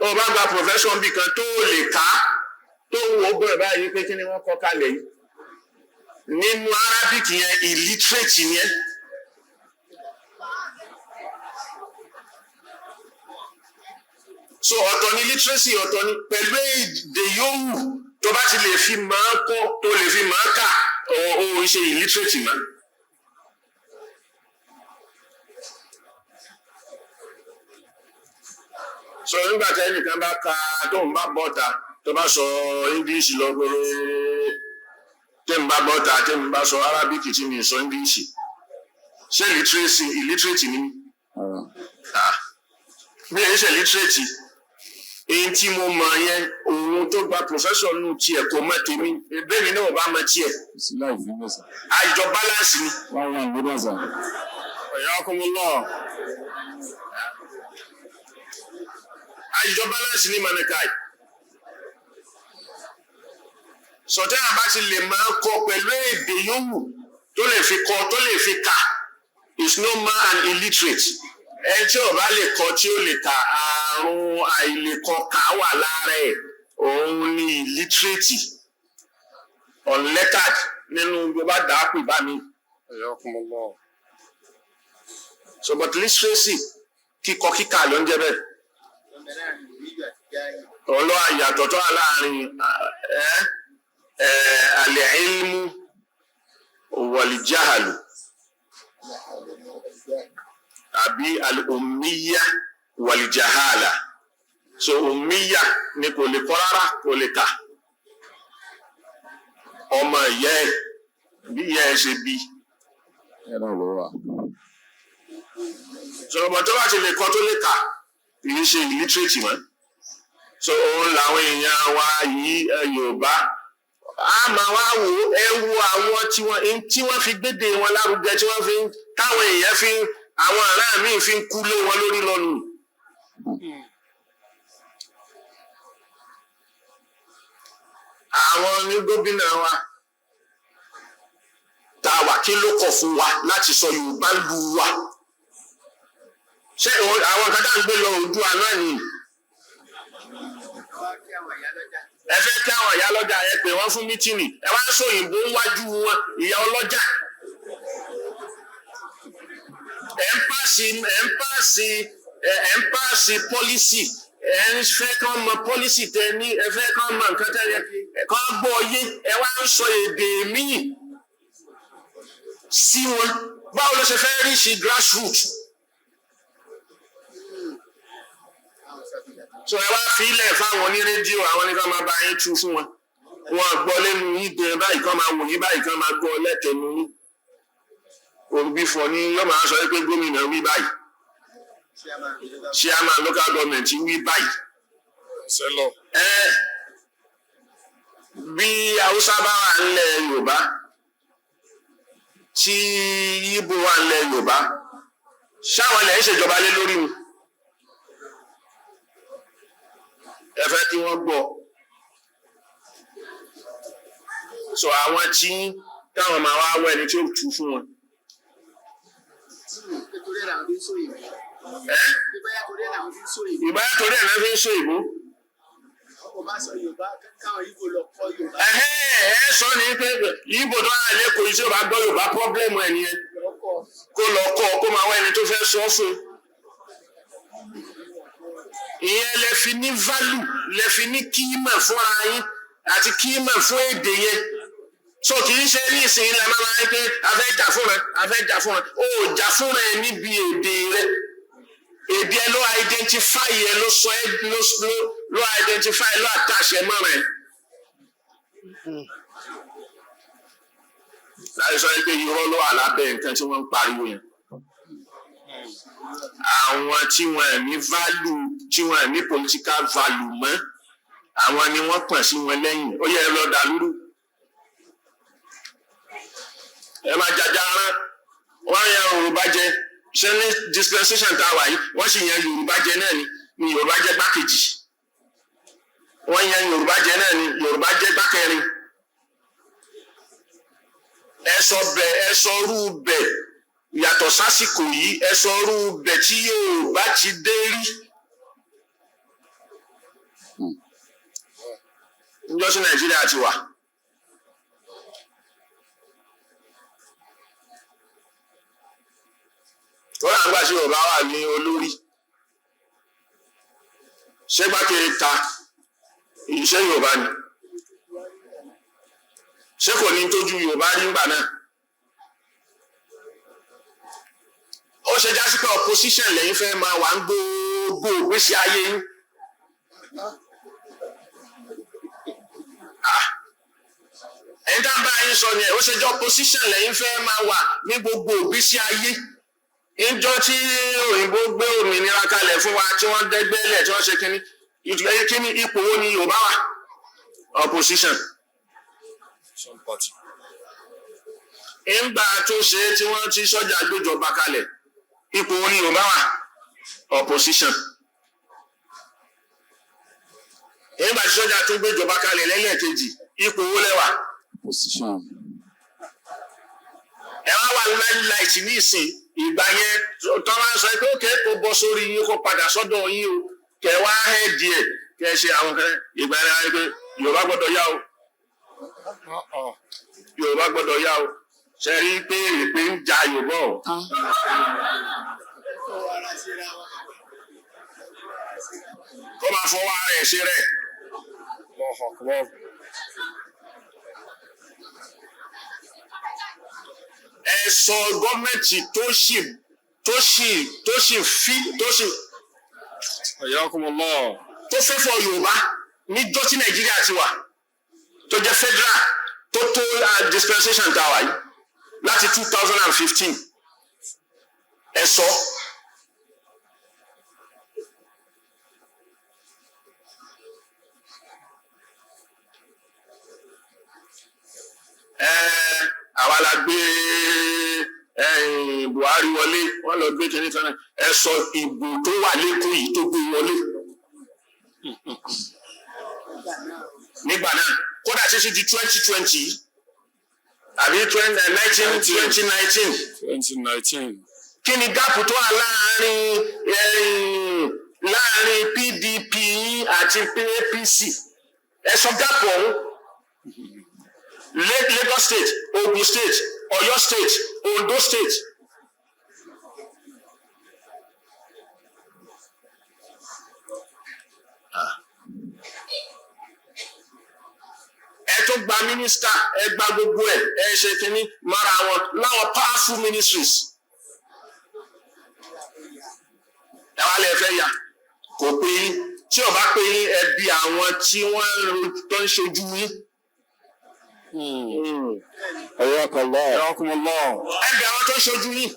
tó bá gba profession bí kan tó lè kà tó wo bọ̀ báyìí pé kí ni wọ́n kọ kalẹ̀ yìí. Nínú Arabic yẹn illiterate yẹn. So ọ̀tọ̀ ni literacy ọ̀tọ̀ ni pẹ̀lú èdè yòówù tó bá ti lè fi máa kọ́ tó lè fi máa kà ó ṣe illiterate mọ́. So nígbà tí ẹnìkan bá ka tó ń bá bọ́ta tó bá sọ English lọ gbogbo tí n bá bọ́ta tí n bá sọ Arabic tí mi sọ English ṣé literacy illiterate ni mi ò ṣe literate. Èyí tí mo mọ̀ yẹn òun tó gba profession nù tiẹ̀ kò mọ̀ tèmi bẹ́ẹ̀ mi náà bá mọ̀ tiẹ̀. Àjọ balance ni. Àjọ balance ni Manakai. Sọ̀tẹ́ àbá ti lè máa kọ pẹ̀lú èdè yòówù tó lè fi kọ tó lè fi kà is no man an illiterate. Ẹni tí ò bá lè kọ tí ó lè kà àrùn àìlèkọ kà wà lára ẹ̀ òun ni illiterate unlettered nínú gbogbo àdàpè bá mi. So but literacy kíkọ kíkà ló ń jẹ́ bẹ́ẹ̀. Ọlọ́ àyàtọ̀ tó wà láàrin al-ilmu wal-jahlu àbí al-ummiya wal-jahala. So ummiya ni kò lè kọ rárá kò lè kà. Ọmọ ìyá ẹ̀ bí ìyá ẹ̀ ṣe bí. So ọmọ tó bá ti lè kọ tó lè kà kì í ṣe illiterate mọ́. So òun làwọn èèyàn wa yìí Yorùbá a máa wá wò ẹ wo àwọn tí wọ́n fi gbédè wọn lárugẹ tí wọ́n fi táwọn èèyàn fi àwọn ará míì fi ń kú lé wọn lórí lọ́nu. Àwọn ní gómìnà wa tá a wà kí ló kọ̀ fún wa láti sọ Yorùbá lu wa. Ṣé àwọn kan tá à ń gbé lọ Oòduà náà nìyí. Ẹ fẹ́ kí àwọn ìyá lọ́jà ẹ pè wọ́n fún mítìnì ẹ wá sọ òyìnbó wájú wọn ìyá ọlọ́jà. Ẹ ń pàṣẹ pọ́lísì ẹ ń fẹ́ kán mọ pọ́lísì tẹ ní ẹ fẹ́ kán mọ nǹkan tẹ yẹ kán gbọ́ yé ẹ wá ń sọ èdè míì sí wọn. Báwo ló ṣe fẹ́ rí sí grassroots? So ẹ wá fi ilẹ̀ fáwọn ní rédíò àwọn ní ká máa bá yín tú fún wọn. Wọ́n gbọ́ lẹ́nu yín gan báyìí kán máa wò yín báyìí kán máa gbọ́ lẹ́tẹ̀ẹ́nu yín. Ògbìfọ̀ ni yóò máa sọ pé gómìnà wí báyìí. Chairman local government wí báyìí. Bí Haúsá bá wà nílẹ̀ Yorùbá tí Ìgbò wà nílẹ̀ Yorùbá ṣáwọn ilẹ̀ ń ṣèjọba lé lórí mi. Ẹ fẹ́ kí wọ́n gbọ́. So àwọn tí táwọn máa wá wọ ẹni tí ó tú fún wọn. Ìbáyà torí ẹ̀ náà fi ń sọ ìbò. ẹ sọ ní pé Ìgbò tó wà lẹ́kọ̀ọ́ iṣẹ́ òbá gbọ́ Yorùbá pọ́blẹ́mù ẹ̀ nìyẹn kó lọ kọ́ kó máa wá ẹni tó fẹ́ sọ fún ìyẹn lẹ fi ní value lẹ fi ní kíímà fún ara yín àti kíímà fún èdè yẹn so kì í ṣe ní ìsìn ilẹ̀ máa ń pé afẹ́jà fún rẹ ó jà fún rẹ níbi èdè rẹ èdè ẹ ló identify ẹ ló sọ ẹ ló identify ló attach ẹ mọ́ rẹ. láti sọ pé irọ́ ló wà lábẹ́ nǹkan tí wọ́n ń pariwo yẹn. àwọn tí wọ́n ní value tí wọ́n ní political value mọ́ àwọn ni wọ́n pọ̀n sí wọn lẹ́yìn ó yẹ ẹ lọ dà lúrú. ẹ máa jàjà rán wọ́n yan Yorùbá jẹ ṣé ní dispensation tá a wà yìí wọ́n sì yan Yorùbá jẹ náà ni Yorùbá jẹ gbákejì wọ́n yan Yorùbá jẹ náà ni Yorùbá jẹ gbákẹrin. ẹ sọ rú bẹ̀ yàtọ̀ sásìkò yìí ẹ sọ rú bẹ̀ tí Yorùbá ti dé rí. níjọ́ sí Nàìjíríà ti wà. wọ́n àgbà sí Yorùbá wà ní olórí ṣé gbákejì ta ìṣe Yorùbá ni ṣé kò ní tójú Yorùbá rí ńgbà náà ó ṣe já sí pé opposition lẹ́yìn fẹ́ máa wà ń gbogbo ìgbésí ayé yín ẹ̀yin tá ń bá yín sọ ni ẹ̀ ó ṣe jẹ́ opposition lẹ́yìn fẹ́ máa wà ní gbogbo ìgbésí ayé ìjọ tí òyìnbó gbé òmìnira kalẹ̀ fún wa tí wọ́n dẹ́gbẹ́lẹ̀ tí wọ́n ṣe kíní ipò wo ni Yorùbá wà opposition. ìgbà tó ṣe tí wọ́n ti sọ́jà gbéjọba kalẹ̀ ipò wo ni Yorùbá wà opposition. ìgbà tí sọ́jà tó gbéjọba kalẹ̀ lẹ́lẹ́kejì ipò wo lẹ́wà opposition. ẹ wá wà láìláìtì ní ìsìn ìgbà yẹn tó máa ń sọ pé òkè kó bọ́ sórí yín kó padà sọ́dọ̀ yín o kẹ wá hẹ́ẹ̀dì ẹ̀ kẹ ṣe àwọn kan ìgbà yẹn wáyé pé Yorùbá gbọ́dọ̀ yá o Yorùbá gbọ́dọ̀ yá o ṣe rí pé èpè ń ja Yorùbá o. kó máa fọwọ́ ara ẹ̀ ṣe rẹ̀. ẹ sọ gọ́ọ̀mẹ̀ntì tó fẹ́ fọ Yorùbá níjọ́ tí Nàìjíríà ti wà tó jẹ́ federal tó tó dispensation tá a wà yìí láti 2015 ẹ sọ. àwa la gbé Buhari wọlé wọ́n lọ gbé kínní kan ẹ sọ ìbò tó wà lẹ́kọ̀ọ́ yìí tó gbé wọlé nígbà náà kódà títí di 2020 àbí 2019 kí ni gáàpù tó wà láàrin PDP àti APC ẹ sọ gáàpù ọ̀hún. Lagos State, Ogun State, Oyo State, Ondo State. Ẹ tó gba mínísítà, ẹ gba gbogbo ẹ ṣe kínní mara wọn láwọn powerful ministries. Ẹ wá lè fẹ́ yà kò pé yín tí ó bá pé yín ẹ bí àwọn tí wọ́n tó ń ṣojú yín. Ayakallah. Ẹgbẹ́ àwọn tó ṣojú yìí.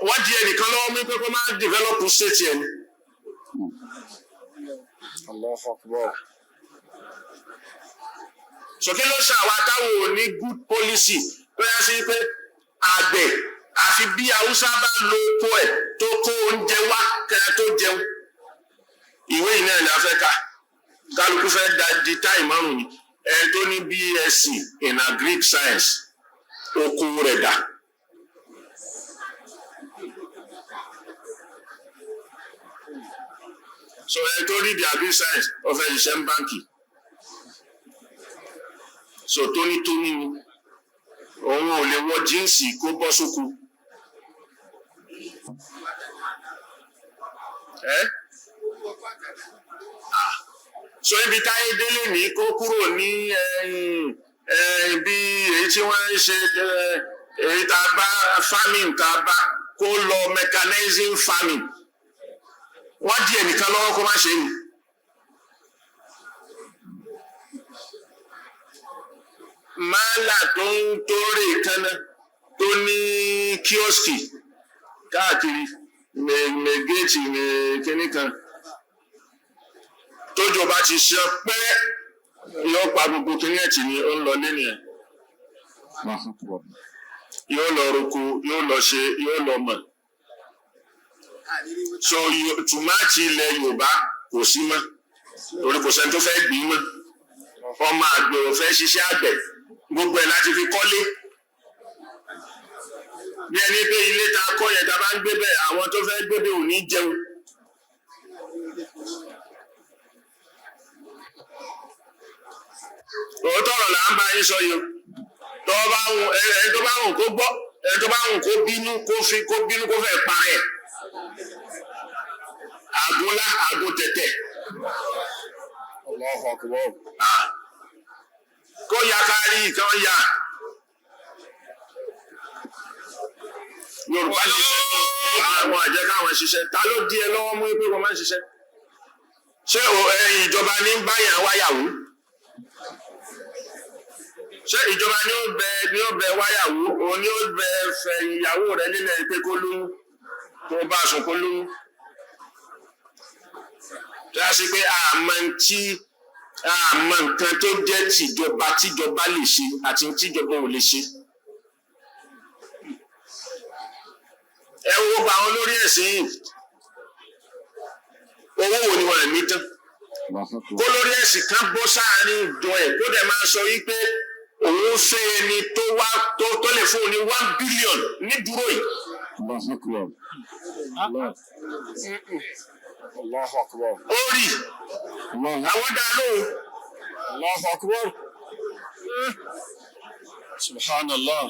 Wọ́n di ẹnìkan lọ́wọ́ mú pé kó máa develop state yẹn. Sọ̀kè ló ṣàwọ̀ àtàwọn ní good policy tó yá sí pé àgbẹ̀ àfi bí Haúsá bá lo oko ẹ̀ tó kó oúnjẹ wá kẹ́ẹ̀ tó jẹun. Ìwé yìí náà ni a fẹ́ kà. Kálukú fẹ́ di táì márùn ni ẹni tó ní BSc in agric science oko rẹ̀ dà. so ẹ tó rí the agri science ó fẹ́ ṣiṣẹ́ ní báńkì so tónítóní ni òun ò lè wọ jíǹsì kó bọ́ sóko so ibi táyé délé ní kó kúrò ní bí èyí tí wọ́n ń ṣe èyí tá a bá farming tá a bá kó lọ mechanizing farming wọ́n di ẹnìkan lọ́wọ́ kó má ṣe ni. Málà tó ń tórè kánná tó ní kíọ́sìkì káàkiri mẹgẹ́ẹ̀tì kínní kan tójọba ti ṣe pẹ́ yóò pa gbogbo kínní ẹ̀tì ni ó ń lọ lé nìyẹn. Yóò lọ roko yóò lọ ṣe yóò lọ mọ̀. So tòmátì ilẹ̀ Yorùbá kò sí mọ́ torí kò sẹ́ni tó fẹ́ gbìn mọ́ ọmọ àgbẹ̀ ò fẹ́ ṣiṣẹ́ àgbẹ̀ gbogbo ẹ̀ láti fi kọ́lé bí ẹni pé ilé ta kọ́ yẹn ta bá ń gbé bẹ́ẹ̀ àwọn tó fẹ́ gbé bẹ́ẹ̀ ò ní jẹun. Òótọ́ ọ̀rọ̀ là ń bá yín sọ yìí ẹni tó bá wùn kó gbọ́ ẹni tó bá wùn kó bínú kó fẹ́ parẹ́ àgúnlá àgùntẹ̀tẹ̀ kó ya kárí kan ya Yorùbá ní àwọn àjẹ́ káwọn ṣiṣẹ́ ta ló di ẹ lọ́wọ́ mú pé wọ́n máa ń ṣiṣẹ́ ṣé ìjọba ní báyà wáyàwó ṣé ìjọba ní ó bẹ wáyàwó òun ní ó bẹ fẹ ìyàwó rẹ nílẹ̀ pé kó lóyún tó bá sùn kó lóyún tó yá sí pé àmọ́ nǹkan tó jẹ́ tíjọba lè ṣe àti tíjọba ò lè ṣe. Ẹ wo gba àwọn olórí ẹ̀sìn yìí owó wo ni wọ́n ní tán kó lórí ẹ̀sìn kan bọ́ sáàárín ìjọ ẹ̀ kó dẹ̀ máa sọ wípé òun fẹ́ ẹni tó lè fún òun ní 1 billion ní dúró yìí. Allahu Akbar. Ó rí àwọn dá lóhùn. Allahu Akbar. Subhanallah.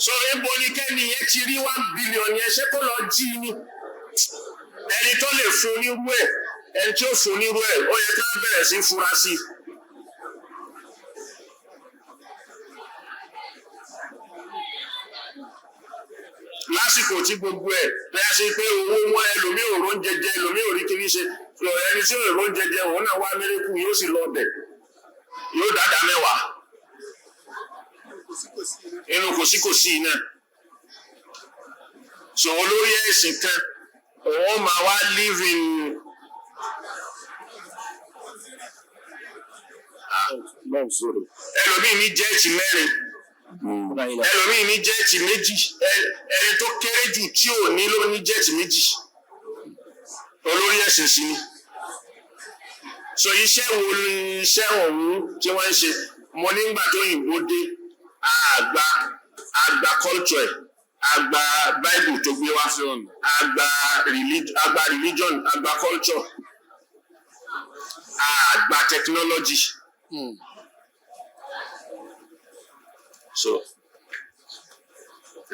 So ebo ni kẹ́ni yẹn ti rí 1 billion yẹn ṣé kó lọ jí ni ẹni tó lè fún nírú ẹ̀ ẹni tí ó fún nírú ẹ̀ ó yẹ ká bẹ̀rẹ̀ sí fura sí i. Lásìkò tí gbogbo ẹ̀ bẹ́ẹ̀ ṣe pé owó wọn ẹlòmíì ò rón jẹjẹ ẹlòmíì ò rí kiri ṣe ẹni tí ò rón jẹjẹ òun náà wá mérekù yóò sì lọ bẹ̀ yóò dáadáa mẹ́wàá inú kòsíkòsí náà so olórí ẹ̀sìn kan òun máa wá live in ẹlòmíì ní jẹ́ẹ̀tì mẹ́rin ẹlòmíì ní jẹ́ẹ̀tì méjì ẹni tó kéré jù tí ò ní ló ní jẹ́ẹ̀tì méjì olórí ẹ̀sìn sí ni so iṣẹ́ wo ni iṣẹ́ ọ̀hún tí wọ́n ń ṣe mo nígbà tó yìnbó dé àgbà culture àgbà bible tó gbé wá àgbà religion àgbà culture àgbà technology. So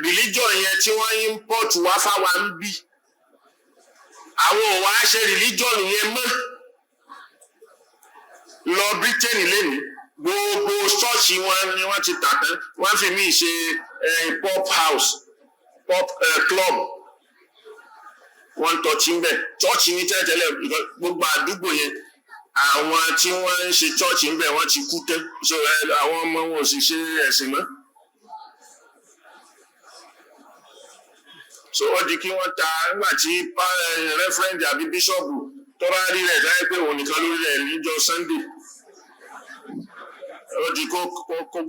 religion yẹn tí wọ́n import wá fáwa ń bí àwọn ò wá ṣe religion yẹn mọ́ lọ Britain lẹ́nu gbogbo ṣọ́ọ̀ṣì wọn ni wọ́n ti tà tán wọ́n fi mí ṣe pop house pop club wọ́n tọ́ọ̀tì ń bẹ̀ ṣọ́ọ̀ṣì ní tẹ́tẹ́lẹ̀ gbogbo àdúgbò yẹn àwọn tí wọ́n ń ṣe ṣọ́ọ̀ṣì ń bẹ̀ wọ́n ti kú tán so àwọn ọmọ wọn ò sì ṣe ẹ̀sìn mọ́. So ó di kí wọ́n ta nígbà tí rẹ́fúrẹ́ǹdì àbí bíṣọ̀bù tó bá rí rẹ̀ dáyé pé òun nìkan lórí rẹ̀ níjọ́ Sunday ó di kó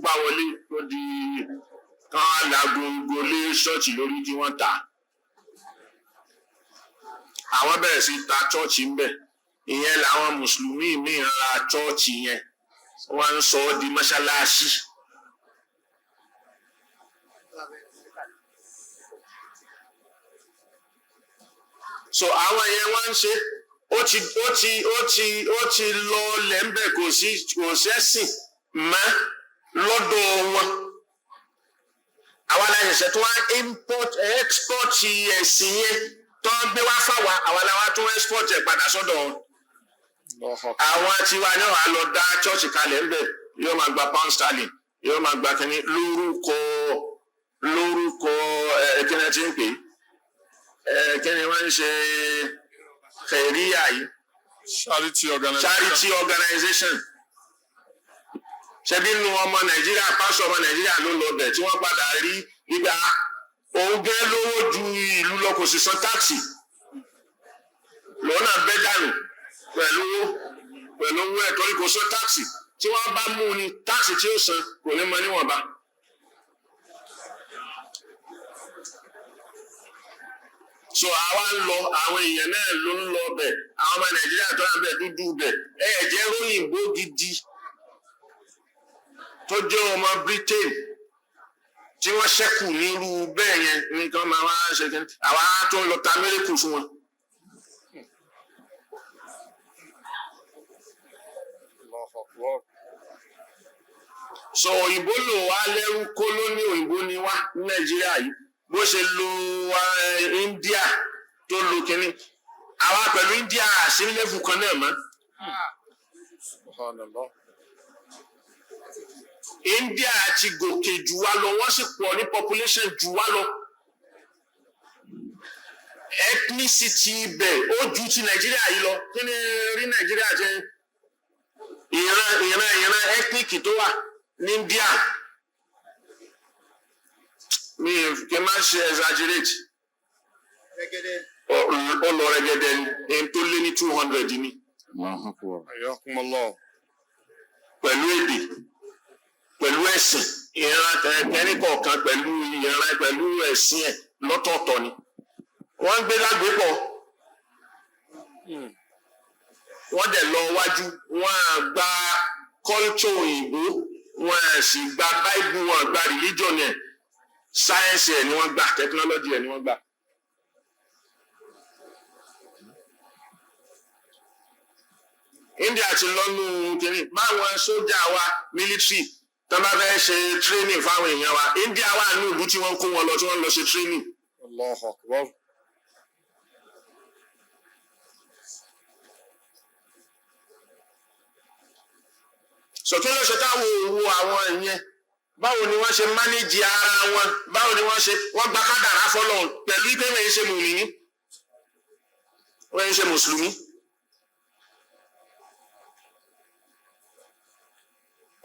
gbá wọlé ó di kán àlàgbòǹgbò lé ṣọ́ọ̀ṣì lórí tí wọ́n tà àwọn bẹ̀rẹ̀ sí ta ṣọ́ọ̀ṣì ń bẹ̀ ìyẹn làwọn mùsùlùmí míì ra ṣọ́ọ̀ṣì yẹn wọ́n ń sọ ọ́ di mọ́ṣáláṣí. so àwọn yẹn wọ́n ń ṣe ó ti lọ lẹ́ńbẹ̀ kò sẹ́sìn mọ́ lọ́dọ̀ wọn. àwa la ṣẹ̀ṣẹ̀ tó wá export ẹ̀sìn yẹn tó ń gbé wá fáwa àwa la wá tó export ẹ̀ padà sọ́dọ̀ wọn. àwọn tiwa ni wàá lọ dá church kalẹ̀ ńbẹ̀ yóò máa gba pound sterling yóò máa gba kínní lórúkọ kíni tí ń pè kíni wọ́n ń ṣe kẹ̀ríyà yìí. charity organization. ṣebí nu ọmọ nàìjíríà pásọ ọmọ nàìjíríà ló lọ bẹ̀ tí wọ́n padà rí nígbà òun gẹ́ lówó ju ìlú lọ kò sì san táàkì lọ́nà bẹ́ dànù pẹ̀lú owó ẹ̀ torí kò san táàkì tí wọ́n bá mú ni táàkì tí ó san kò ní mọ níwọ̀nba. so àwa ń lọ àwọn èèyàn náà ló ń lọ bẹ̀ àwọn ọmọ nàìjíríà tó ń bẹ̀ dúdú bẹ̀ jẹ́ róyìnbó gidi tó jẹ́ ọmọ Britain tí wọ́n ṣẹ́kù nírú bẹ́ẹ̀ yẹn nìkan máa wá ṣe kí àwa tó ń lọ ta mẹ́rẹ́kù fún wọn. so òyìnbó lò wá lẹ́rú kólóní òyìnbó ni wá ní nàìjíríà yìí bó ṣe lo India tó lo kínní àwa pẹ̀lú India àṣìlẹ́fù kan náà mọ́. India ti gòkè jù wá lọ wọ́n sì pọ̀ ní population jù wá lọ. Ethnicity ibẹ̀ ó ju ti Nàìjíríà yìí lọ. Kí ni rí Nàìjíríà jẹ́ ìran ethnic tó wà ní India? Mi kì í má ṣe exaggerate. Ó lọ rẹ̀gẹ̀dẹ̀ ní tó lé ní 200 ni. Pẹ̀lú èdè. Pẹ̀lú ẹ̀sìn ìran ẹni kọ̀ọ̀kan pẹ̀lú ẹ̀sìn ẹ̀ lọ́tọ̀ọ̀tọ̀ ni wọ́n ń gbé lágbépọ̀ wọ́n dẹ̀ lọ wájú wọ́n á gba culture òyìnbó wọ́n á sì gba bible wọ́n á gba religion ẹ̀ science ẹ̀ ni wọ́n gbà technology ẹ̀ ni wọ́n gbà. India ti lọ́nu kiri báwọn sójà wa military tó bá fẹ́ ṣe training fáwọn èèyàn wa India wà ní ìlú tí wọ́n kó wọn lọ tí wọ́n lọ ṣe training. Allahu Akbar. sọ̀kí ló ṣe táwọn òwò àwọn ìyẹn báwo ni wọ́n ṣe mánéjì ara wọn báwo ni wọ́n gba kádàrá fọ́lọ́run pẹ̀lú pé wọ́n ń ṣe mùmíní wọ́n ń ṣe mùsùlùmí.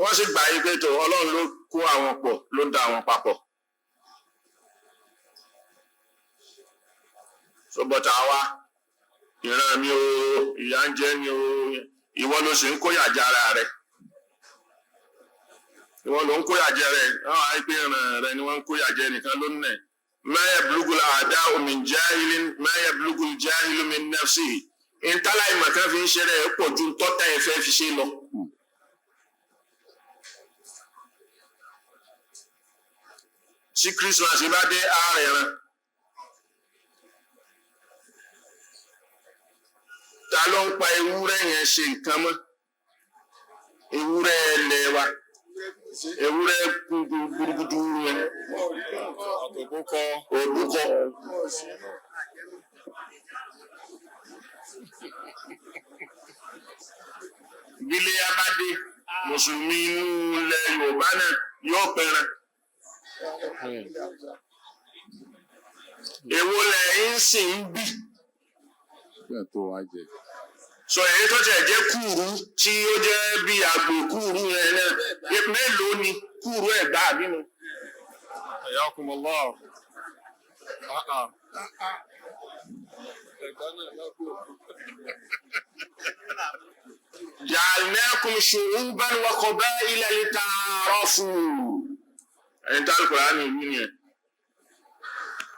wọ́n sì gbà yí pé tó ọlọ́run ló kó àwọn pọ̀ ló dá àwọn papọ̀. sọ́bọ̀tà wa ìran mi o ìyà ń jẹ ni o ìwọ ló sì ń kóyà jẹ ara rẹ ìwọ ló ń kóyà jẹ rẹ àwọn àìpé ìran rẹ ni wọ́n ń kóyà jẹ nìkan ló ń nẹ̀. ma yablugul a'da'u min jahilin ma yablugul jahilu min nafsihi ìntàlá ìmọ̀kan fi ń ṣe rẹ̀ pọ̀ ju tọ́ta ẹ̀fẹ́ fi ṣe lọ. tí Christmas bá dé ààrẹ rán ta ló ń pa ewúrẹ́ yẹn ṣe nǹkan mọ́ ewúrẹ́ ẹlẹ́ wa ewúrẹ́ gbúdúgbúdú yẹn òbúkọ bílé abádé mùsùlùmí inú ilẹ̀ Yorùbá náà yóò pẹran. Èwo lẹ́yìn sì ń bì. Sọ èyí tó tẹ̀ jẹ́ kúrú tí ó jẹ́ bí àgbò kúrú yẹn náà mélòó ni kúrú ẹ̀gbá nínú. Ayakumullah. Ja'alnakum shu'uban wa qaba'ila lita'arafu. Ẹni tí Al-Qur'ani ní nìyẹn.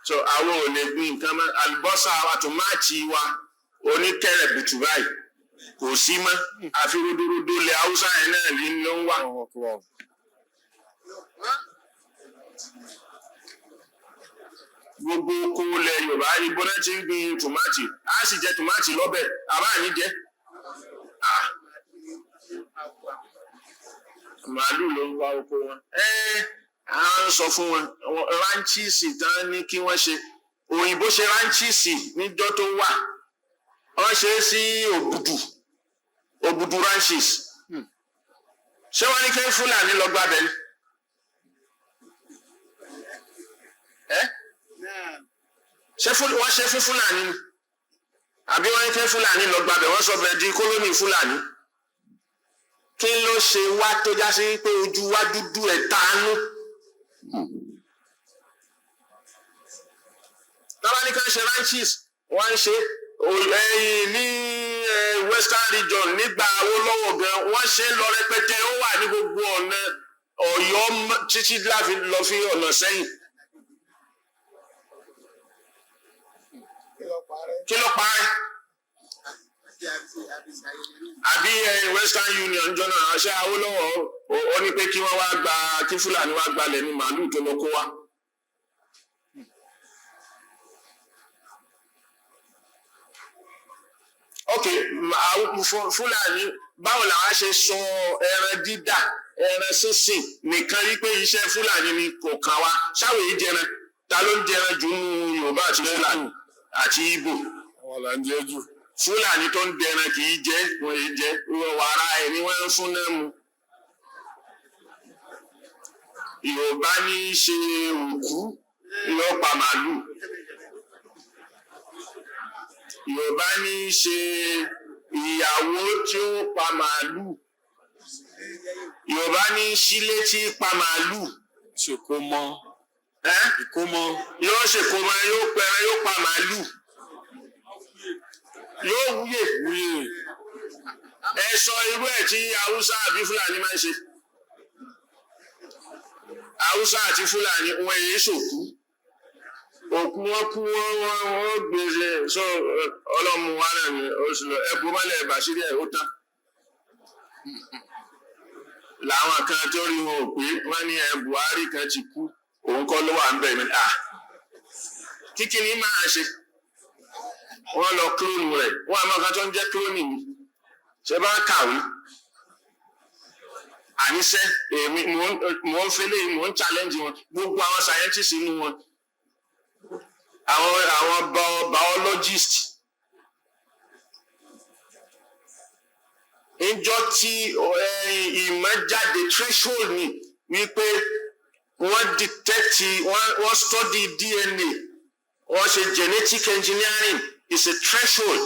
So àwọn ò lè gbin nǹkan mọ́ àlùbọ́sà wa tòmátì wa oníkẹ̀rẹ̀ bùtù báyìí kò sí mọ́ àfi rúdurùdu ilẹ̀ Haúsá yẹn náà ló ń wà. gbogbo oko ilẹ̀ Yorùbá ibo náà ti ń gbin tòmátì á sì jẹ tòmátì lọ́bẹ̀ àbá ní jẹ. Màálù ló ń wá oko wọn. À ń sọ fún wọn ránchíìsì tán ní kí wọ́n ṣe òyìnbó ṣe ránchíìsì níjọ́ tó wà wọ́n ṣe é sí Òbùdù ranches ṣé wọ́n ní kí Fúlàní lọ gbàbẹ̀ ni? Wọ́n ṣe fún Fúlàní ni àbí wọ́n ní kí Fúlàní lọ gbàbẹ̀ wọ́n sọ bẹ́ẹ̀ di kólónì Fúlàní kí ló ṣe wá tó já sí pé ojú wa dúdú ẹ̀ tánú. Tọ́lá ní ká ṣe ranches wọ́n ń ṣe ní Western region nígbà Awólọ́wọ̀ gan wọ́n ṣe lọ rẹpẹtẹ ó wà ní gbogbo ọ̀nà Ọ̀yọ́ títí láfi lọ fi ọ̀nà sẹ́yìn. Kí ló parẹ́? Àbí Western Union jọ náà ṣe Awólọ́wọ̀ ó ní pé kí wọ́n wá gba kí Fúlàní wá gbalẹ̀ ní màálù tó lọ kó wá. Ok, Fúlàní báwo làwọn ṣe sọ ẹran dídà ẹran sísìn nìkan rí pé iṣẹ́ Fúlàní ni kò kàn wá ṣáwèé yìí jẹran ta ló ń jẹran jù nínú Yorùbá àti Fúlàní àti Ìgbò. Àwọn là ń jẹ jù. Fúlàní tó ń dẹran kì í jẹ wọn yìí jẹ wàrà ẹ̀ ni wọ́n ń fún náà mu. Yorùbá ní í ṣe òkú lọ́ọ́ pa màálù. Yorùbá ní í ṣe ìyàwó tí ó pa màálù. Yorùbá ní í sílé tí pa màálù. Ṣèkómọ. Ìkómọ. Yóò ṣèkómọ yóò pẹrẹ yóò pa màálù. Yóò wúyè. Ẹ sọ irú ẹ̀ tí Haúsá àbí Fúlàní máa ń ṣe. Haúsá àti Fúlàní wọn èyí ṣòkú. Òkú wọn kú wọn gbèsè sọ ọlọ́mú wa náà ni oṣù lọ ẹbú mọ́lẹ̀ bàṣírí ẹ̀ ó tán. Làwọn kan tó rí wọn ò pé wọ́n ní Buhari kan ti kú òun kọ́ ló wà ń bẹ̀ mí. Kíkí ni máa ṣe wọ́n lọ klónù rẹ̀ wọ́n àmọ́ kan tó ń jẹ́ klónì mi ṣe bá kàwé. Àníṣe èmi mò ń fẹ́lẹ́ mò ń challenge wọn gbogbo àwọn scientists inú wọn. Àwọn biologist ìjọ tí ìmọ̀ jáde threshold ni wípé wọ́n detect wọ́n study DNA wọ́n ṣe genetic engineering is a threshold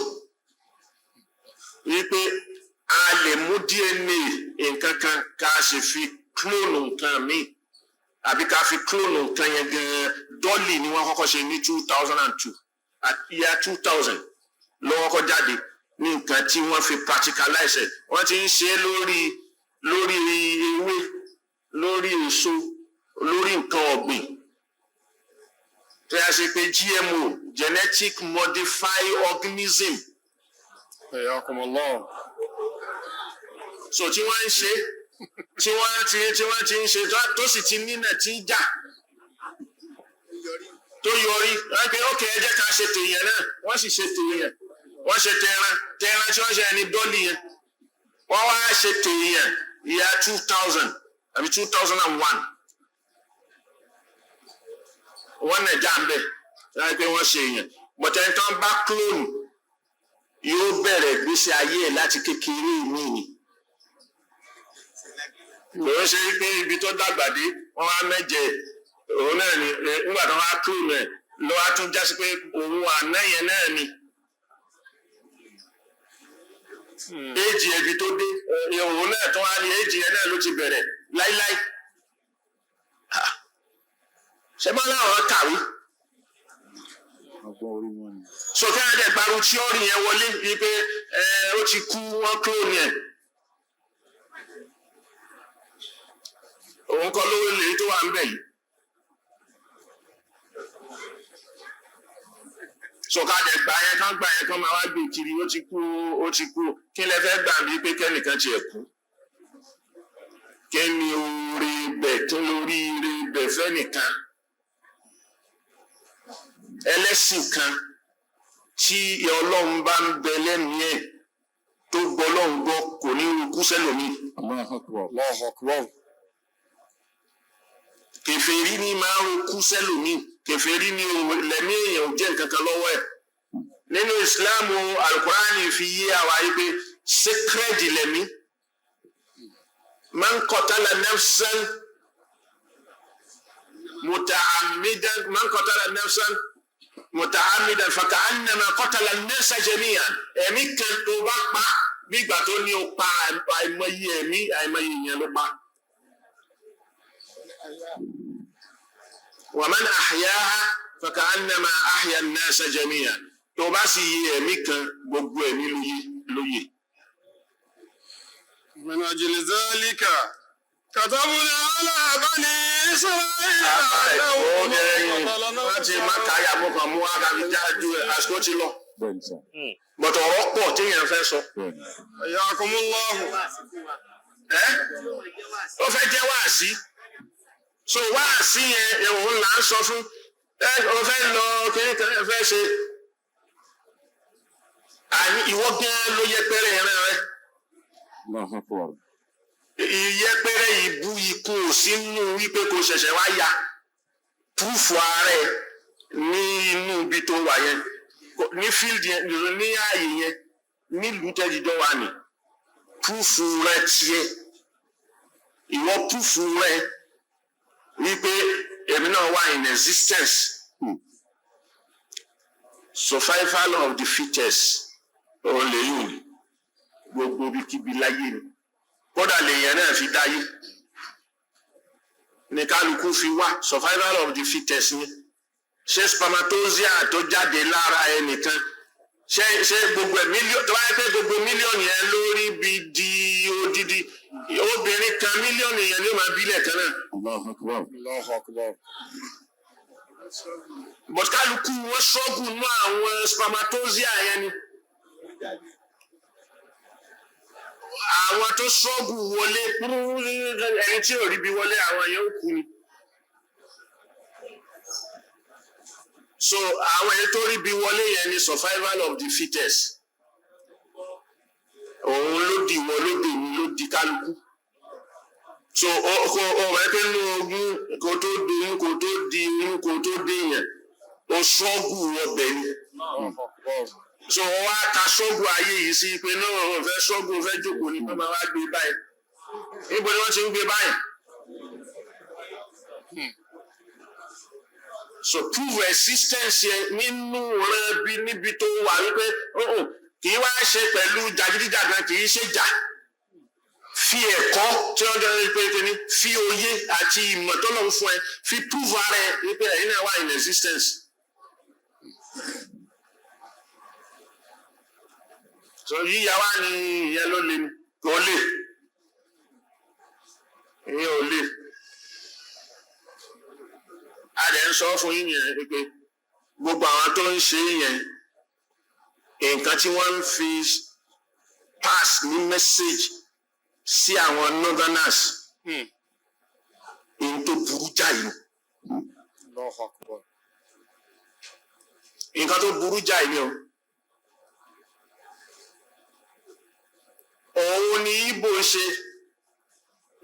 wípé a lè mú DNA nǹkan kan ká sì fi clone nǹkan míì àbí ká fi clone nǹkan yẹn gan-an dọ́lì ni wọ́n kọ́kọ́ ṣe ní 2002 year 2000 ló kọ́kọ́ jáde ní nǹkan tí wọ́n fi practicalize ẹ̀ wọ́n ti ń ṣe lórí ewé lórí èso lórí nǹkan ọ̀gbìn tó yà sí pé GMO genetic modified organism so tí wọ́n ń ṣe tí wọ́n ti ń ṣe tó sì ti nínà tí ń jà tó yọrí wọ́n pe ókè ẹ jẹ́ ká ṣe tèèyàn náà wọ́n sì ṣe tèèyàn wọ́n ṣe tẹran tí wọ́n ṣe ẹni dọ́lì yẹn wọ́n wá ṣe tèèyàn ìyá 2000 àbí 2001 wọ́n nà já ń bẹ̀ wọ́n pe wọ́n ṣe èèyàn bọ̀tẹ́ tán bá clone yóò bẹ̀rẹ̀ gbèsè ayé ẹ̀ láti kékeré mi ni lòun ṣe pé ibi tó dàgbà dé wọ́n wá mẹ́jẹ òun náà ni nígbà tó wá clone ẹ̀ ló wá tún jásí pé òun àná yẹn náà ni éèjì ẹbí tó dé òun náà tó wá ní éèjì yẹn náà ló ti bẹ̀rẹ̀ láíláí ṣe bá láwọn kàwé sókè àdẹ gbaru tíọ́rì yẹn wọlé wípé ó ti kú wọ́n clone ẹ̀ òun kọ́ lówó lè tó wà ń bẹ̀ yìí. Sọ̀kadẹ̀ gbà yẹn kán máa wá gbé kiri ó ti kú kí lẹ fẹ́ gbà mí pé kẹ́nìkan tiẹ̀ kú. Kí ni oore bẹ̀ kí lórí ire bẹ̀ fẹ́ nìkan. ẹlẹ́sìn kan tí ọlọ́run bá ń bẹ lẹ́mìí ẹ̀ tó gbọ́ ọlọ́run gbọ́ kò ní rúkú sẹ́lòmíì. Allahu Akbar. Allahu Akbar. kèfèrí ni máa ń rúkú sẹ́lòmíì, kèfèrí ni lẹ́mìí èèyàn ò jẹ́ nǹkan kan lọ́wọ́ ẹ̀. nínú ìsìláàmù alukurani fi yé àwa yìí pé sacred lẹ́mí man qatala nafsan muta'ammidan faka'annama qatala an-nasa jami'an. ẹ̀mí kan tó bá pa nígbà tó ní o pa àìmọye ẹ̀mí àìmọye èèyàn ló pa. wa man ahyaha faka'annama ahya an-nasa jami'an. tó bá sì yí ẹ̀mí kan gbogbo ẹ̀mí lóye. من أجل ذلك كتبنا على بني إسرائيل láti má káyà mọ́ kan mú àgàbí jáde àsìkò ti lọ. bọ̀tọ̀ ọ̀rọ̀ pọ̀ téèyàn fẹ́ sọ. حياكم الله. ó fẹ́ jẹ́ wáàsí. so wáàsí yẹn òun là ń sọ fún. ó fẹ́ lọ kiri kan fẹ́ ṣe. àní ìwọ gan ló yẹpẹrẹ ẹran rẹ. ìyẹpẹrẹ ìbú ikú sínú wípé kò ṣẹ̀ṣẹ̀ wá ya púrúfù ààrẹ ní inú ibi tó wà yẹn ní fíìlì yẹn ní ààyè yẹn nílùú tẹ́jìjọ́ wà ní púrúfù rẹ tiẹ̀ ìwọ púrúfù rẹ wípé èmi náà wà in existence. Survival of the fittest. Òun lè yùn ní gbogbo ibikíbi láyé ni kódà lèèyàn náà fi dáyé ní kálukú fi wá survival of the fittest ni. ṣé spermatozoa tó jáde lára ẹnìkan ṣé gbogbo ẹ mílíọ̀nù tó wáyé pé gbogbo mílíọ̀nù yẹn lórí bí di odidi obìnrin kan mílíọ̀nù yẹn ni ó máa bí lẹ́ẹ̀kan náà. Allahu Akbar. Allahu Akbar. but kálukú wọn ṣọ́gùn nú àwọn spermatozoa yẹn ni. àwọn tó ṣọ́gù wọlé ẹni tí ò rí bí wọlé àwọn yẹn ó kú ni. so àwọn ẹni tó rí bí wọlé yẹn ni survival of the fittest. òun ló di ìwọ ló di ìwọ ló di kálukú. so ọmọ ẹgbẹ́ nínú ogún kò tó di oyún kò tó di oyún kò tó di yẹn ó ṣọ́gù ọbẹ̀ ni. so wá ta ṣọ́gù ayé yìí sí pé náà wọ́n fẹ́ ṣọ́gù fẹ́ jókòó ní pé máa wá gbé báyìí. níbo ni wọ́n ti ń gbé báyìí. so prove existence yẹn nínú rẹ bí níbi tó wà wípé kì í wá ṣe pẹ̀lú jàgídíjàgan kì í ṣe jà. fi ẹ̀kọ́ tí wọ́n dẹ́rẹ́ pé kíní fi òye àti ìmọ̀ tó lọ́wọ́ fún ẹ fi prove ara ẹ wípé ẹ̀yin náà wà in existence. so yíya wá ní ìyẹn ló le kò lè ìyẹn ò lè. a lè ń sọ fún yín yẹn pé gbogbo àwọn tó ń ṣe yẹn nǹkan tí wọ́n ń fi pass ní message sí àwọn northerners in tó burú jáì ni. nǹkan tó burú jáì ni o. òun ni Ìgbò ṣe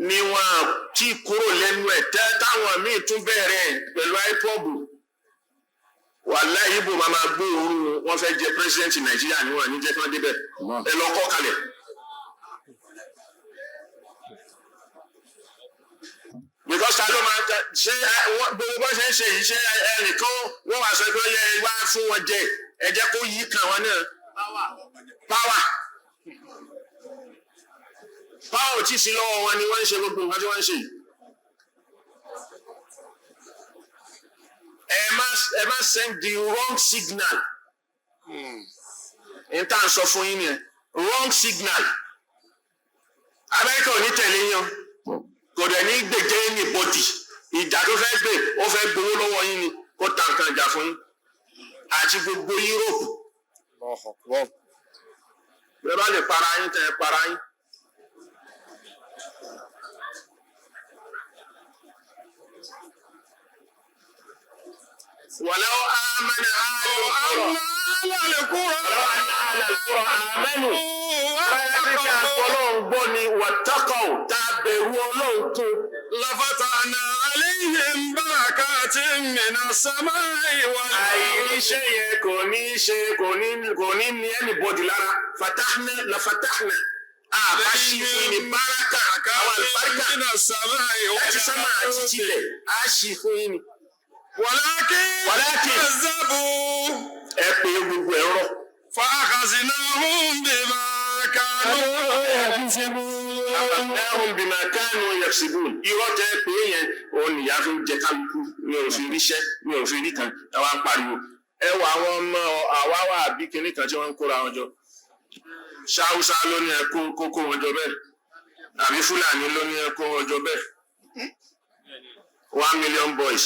ni wọn tí kúrò lẹ́nu ẹ̀ táwọn míì tún bẹ̀rẹ̀ pẹ̀lú ipob. wàláhì Ìgbò máa gbóòórùn wọn fẹ́ jẹ president Nàìjíríà ni wọn ní jẹ́ kí wọ́n débẹ̀ ẹ lọ kọ́ kalẹ̀. because ta ló máa ṣe gbogbo bó ṣe ń ṣe yìí ṣe ẹnìkan wọ́n wá sọ pé ó yẹ wá fún wọn jẹ ẹ jẹ́ kó yí kàn wọ́n náà power ò tí sí lọ́wọ́ wọn ni wọ́n ń ṣe gbogbo nǹkan tí wọ́n ń ṣe yìí. ẹ má send the wrong signal. n tá à ń sọ fún yín nìyẹn wrong signal. Amẹ́ríkà ò ní tẹ̀lé yín o kò dẹ̀ ní gbèjé anybody ìjà tó fẹ́ gbé ó fẹ́ gbowó lọ́wọ́ yín ni kó ta nǹkan ìjà fún yín àti gbogbo Europe. bẹ́ẹ̀ bá lè para yín tẹ̀ ẹ́ para yín. ولو آمن أهل القرى آمنوا ọlọ́run gbọ́ ni wàtákọ̀ tá a bẹ̀rù ọlọ́run tó. لفتحنا عليهم بركات من السماء والأرض. àìníṣẹ́ yẹn kò ní ní anybody lára lafatahna àbáṣí fún ni báràkà àwọn àlùbáríkà láti sámà àti tilẹ̀ á ṣì fún yín ni. ولكن كذبوا ẹ pé gbogbo ẹ̀rọ. فأخذناهم بما كانوا يكسبون. أخذناهم بما كانوا يكسبون. irọ́ tẹ́ pé yẹn òun nìyá fi ń jẹ kálukú mi ò fi ríṣẹ́ mi ò fi rí kan àwa ń pariwo. ẹ wọ àwọn ọmọ àwáwá àbí kinní kan tí wọ́n ń kóra wọn jọ. ṣáúṣá ló ní ẹ kó wọn jọ bẹ́ẹ̀ àbí fúlàní ló ní ẹ kó wọn jọ bẹ́ẹ̀ 1 million boys.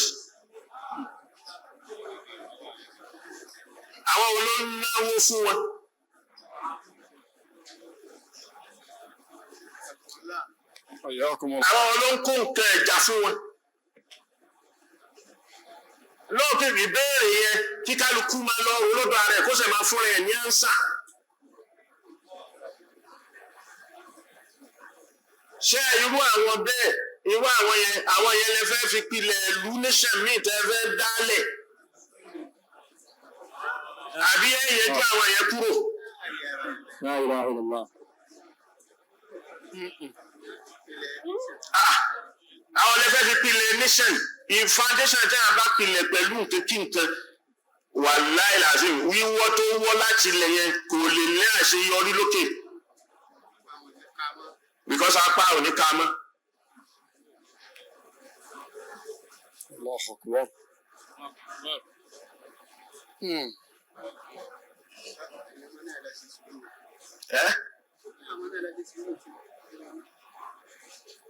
àwọn olóńnáwó fún wọn. àwọn olóńkó nǹkan ẹ̀jà fún wọn. lóòkè ìbéèrè yẹn kí kálukú máa lọ olódò ara ẹ̀ kó sì máa fúnra ẹ̀ ní ánsà. ṣé irú àwọn bẹ́ẹ̀ irú àwọn yẹn lè fẹ́ fi pilẹ̀ ìlú nation míì tẹ́ fẹ́ dálẹ̀. àbí ẹ̀yẹ jẹ́ àwọn yẹn kúrò. La ilaha illallah. àwọn lè fẹ́ fi pilẹ̀ nation foundation tí a bá pilẹ̀ pẹ̀lú nǹkan wàláhì làzim wíwọ́ tó wọ́ láti ilẹ̀ yẹn kò lè ní àṣeyọrí lókè because apá ò ní ká mọ́. Allahu Akbar.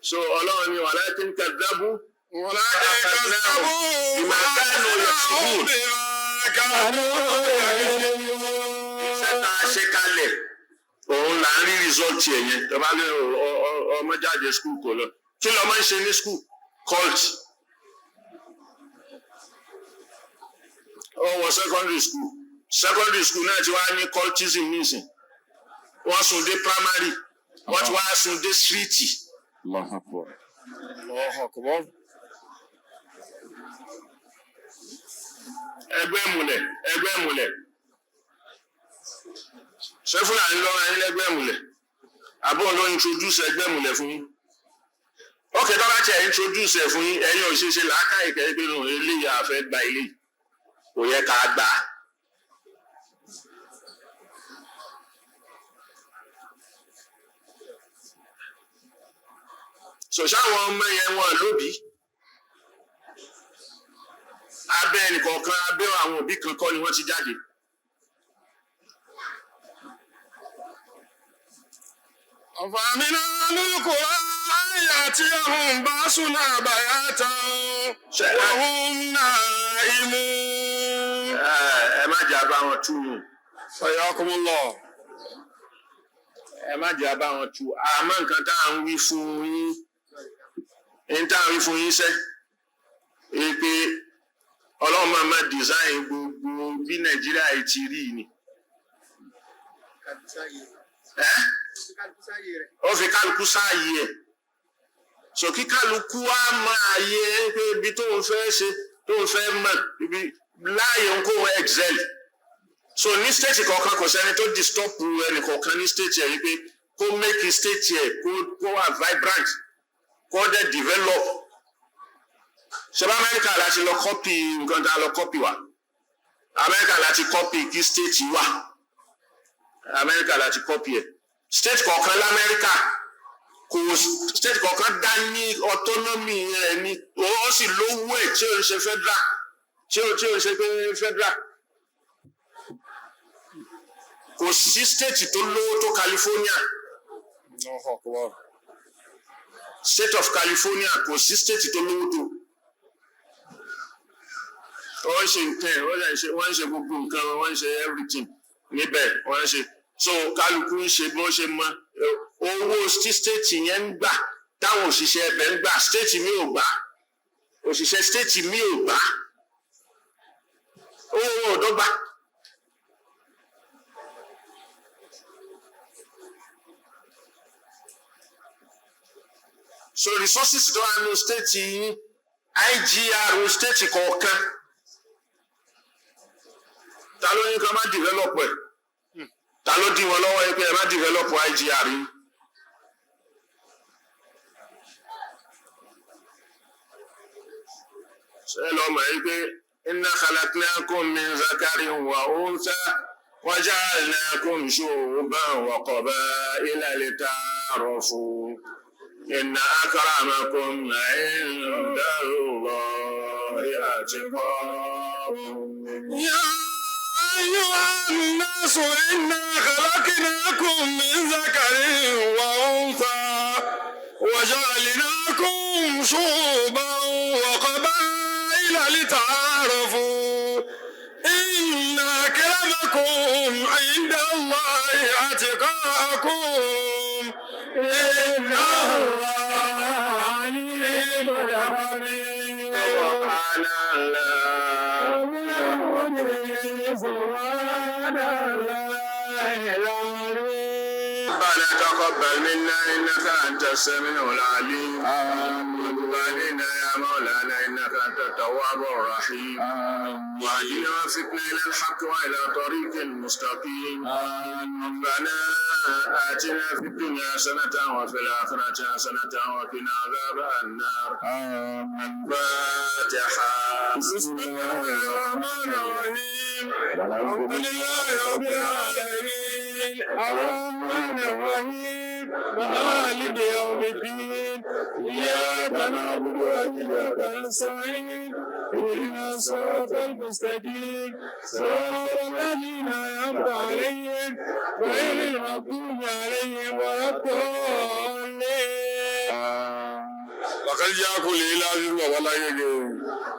So ọlọ́run ni walakin kadzabu ولكن كذبوا بما كانوا يكسبون. iṣẹ́ tá a ṣe kalẹ̀ òun là ń rí rìsọ́ọ̀tì ẹ̀ yẹn tó bá lé ọmọ jáde skul kò lọ kí ló máa ń ṣe ní skul cult ó wọ secondary school náà ti wá ní cultism nísìn wọ́n sùn dé primary wọ́n ti wá sùn dé street. Allahu Akbar. Allahu Akbar. ẹgbẹ́ ìmùlẹ̀ ṣé fúlàní lọ́wọ́ ẹni lẹ́gbẹ́ ìmùlẹ̀ àbọ̀ ló introduce ẹgbẹ́ ìmùlẹ̀ fún yín ókè tó bá tiẹ̀ introduce ẹ̀ fún yín ẹ̀yin ò ṣe ṣe làákà ìkẹ́rẹ́ pé eléyìí àfẹ́ gba eléyìí kò yẹ ká gbà á. ṣáwọn ọmọ yẹn wọn lóbi abẹ́ ẹnìkọ̀ọ̀kan abẹ́ àwọn òbí kan kọ́ ni wọ́n ti jáde. أفأمن أهل القرى أن يأتيهم بأسنا بياتا وهم نائمون. ẹ má jà bá wọn tú yùn. حياكم الله. ẹ má jà bá wọn tú àmọ́ nǹkan tá à ń wí fún yín tá à ń wí fún yín sẹ́ pé ọlọ́run máa design gbogbo bí nàìjíríà yìí ti rí ni. ó fi kálukú sáàyè ẹ̀ so kí kálukú á máa yẹ pé ibi tó ń fẹ́ ṣe tó ń fẹ́ mọ̀ ibi láàyè ń kó excel so ní state kọ̀ọ̀kan kò sẹ́ni tó disturb ẹnì kọ̀ọ̀kan ní state ẹ̀ wípé kó make state ẹ̀ kó wà vibrant kó dẹ̀ develop. ṣọba amẹ́ríkà láti lọ kọ́pì nǹkan tá a lọ kọ́pì wa amẹ́ríkà láti kọ́pì kí state wà amẹ́ríkà láti kọ́pì ẹ̀ state kọ̀ọ̀kan lamẹ́ríkà kò state kọ̀ọ̀kan dá ní autonomy rẹ̀ ní ó sì lówó ẹ̀ tí ò ń ṣe federal tí ò ń ṣe pé federal kò sí state tó lówó tó California state of California kò sí state tó lówó tó. wọ́n ṣe nǹkan wọ́n ṣe gbogbo nǹkan wọ́n ṣe everything níbẹ̀ wọ́n ṣe so kálukú ń ṣe bí wọ́n ṣe mọ owó tí state yẹn ń gbà táwọn òṣìṣẹ́ ẹbẹ̀ ń gbà state mi ò gbà òṣìṣẹ́ state mi ò gbà owó wọn ò dọ́gba. So resources tó wà ní state yìí IGR state kọ̀ọ̀kan ta ló ní ká má develop ẹ̀ ta ló dí wọn lọ́wọ́ yìí pé ẹ má develop IGR yìí. ṣé lọ́mọ yìí pé inna khalaqnakum min zakarin wa untha wa ja'alnakum shu'uban wa qaba'ila lita'arafu. إن أكرمكم عند الله أتقاكم. يا أيها الناس إنا خلقناكم من ذكر وأنثى وجعلناكم شعوبا وقبائل لتعارفوا إن أكرمكم عند الله أتقاكم. إن الله عليم خبير. سبحان الله سبحان الله. ربنا تقبل منا إنك أنت السميع العليم وتب علينا يا مولانا إنك أنت التواب الرحيم واهدنا وفقنا إلى الحق وإلى طريق مستقيم. ربنا آتنا في الدنيا حسنة وفي الآخرة حسنة وقنا عذاب النار. الفاتحة. بسم الله الرحمن الرحيم الحمد لله رب العالمين الرحمن الرحيم مالك يوم الدين إياك نعبد وإياك نستعين اهدنا الصراط المستقيم صراط الذين أنعمت عليهم غير المغضوب عليهم ولا الضالين. وقد جاءكم لإله ولا يجوز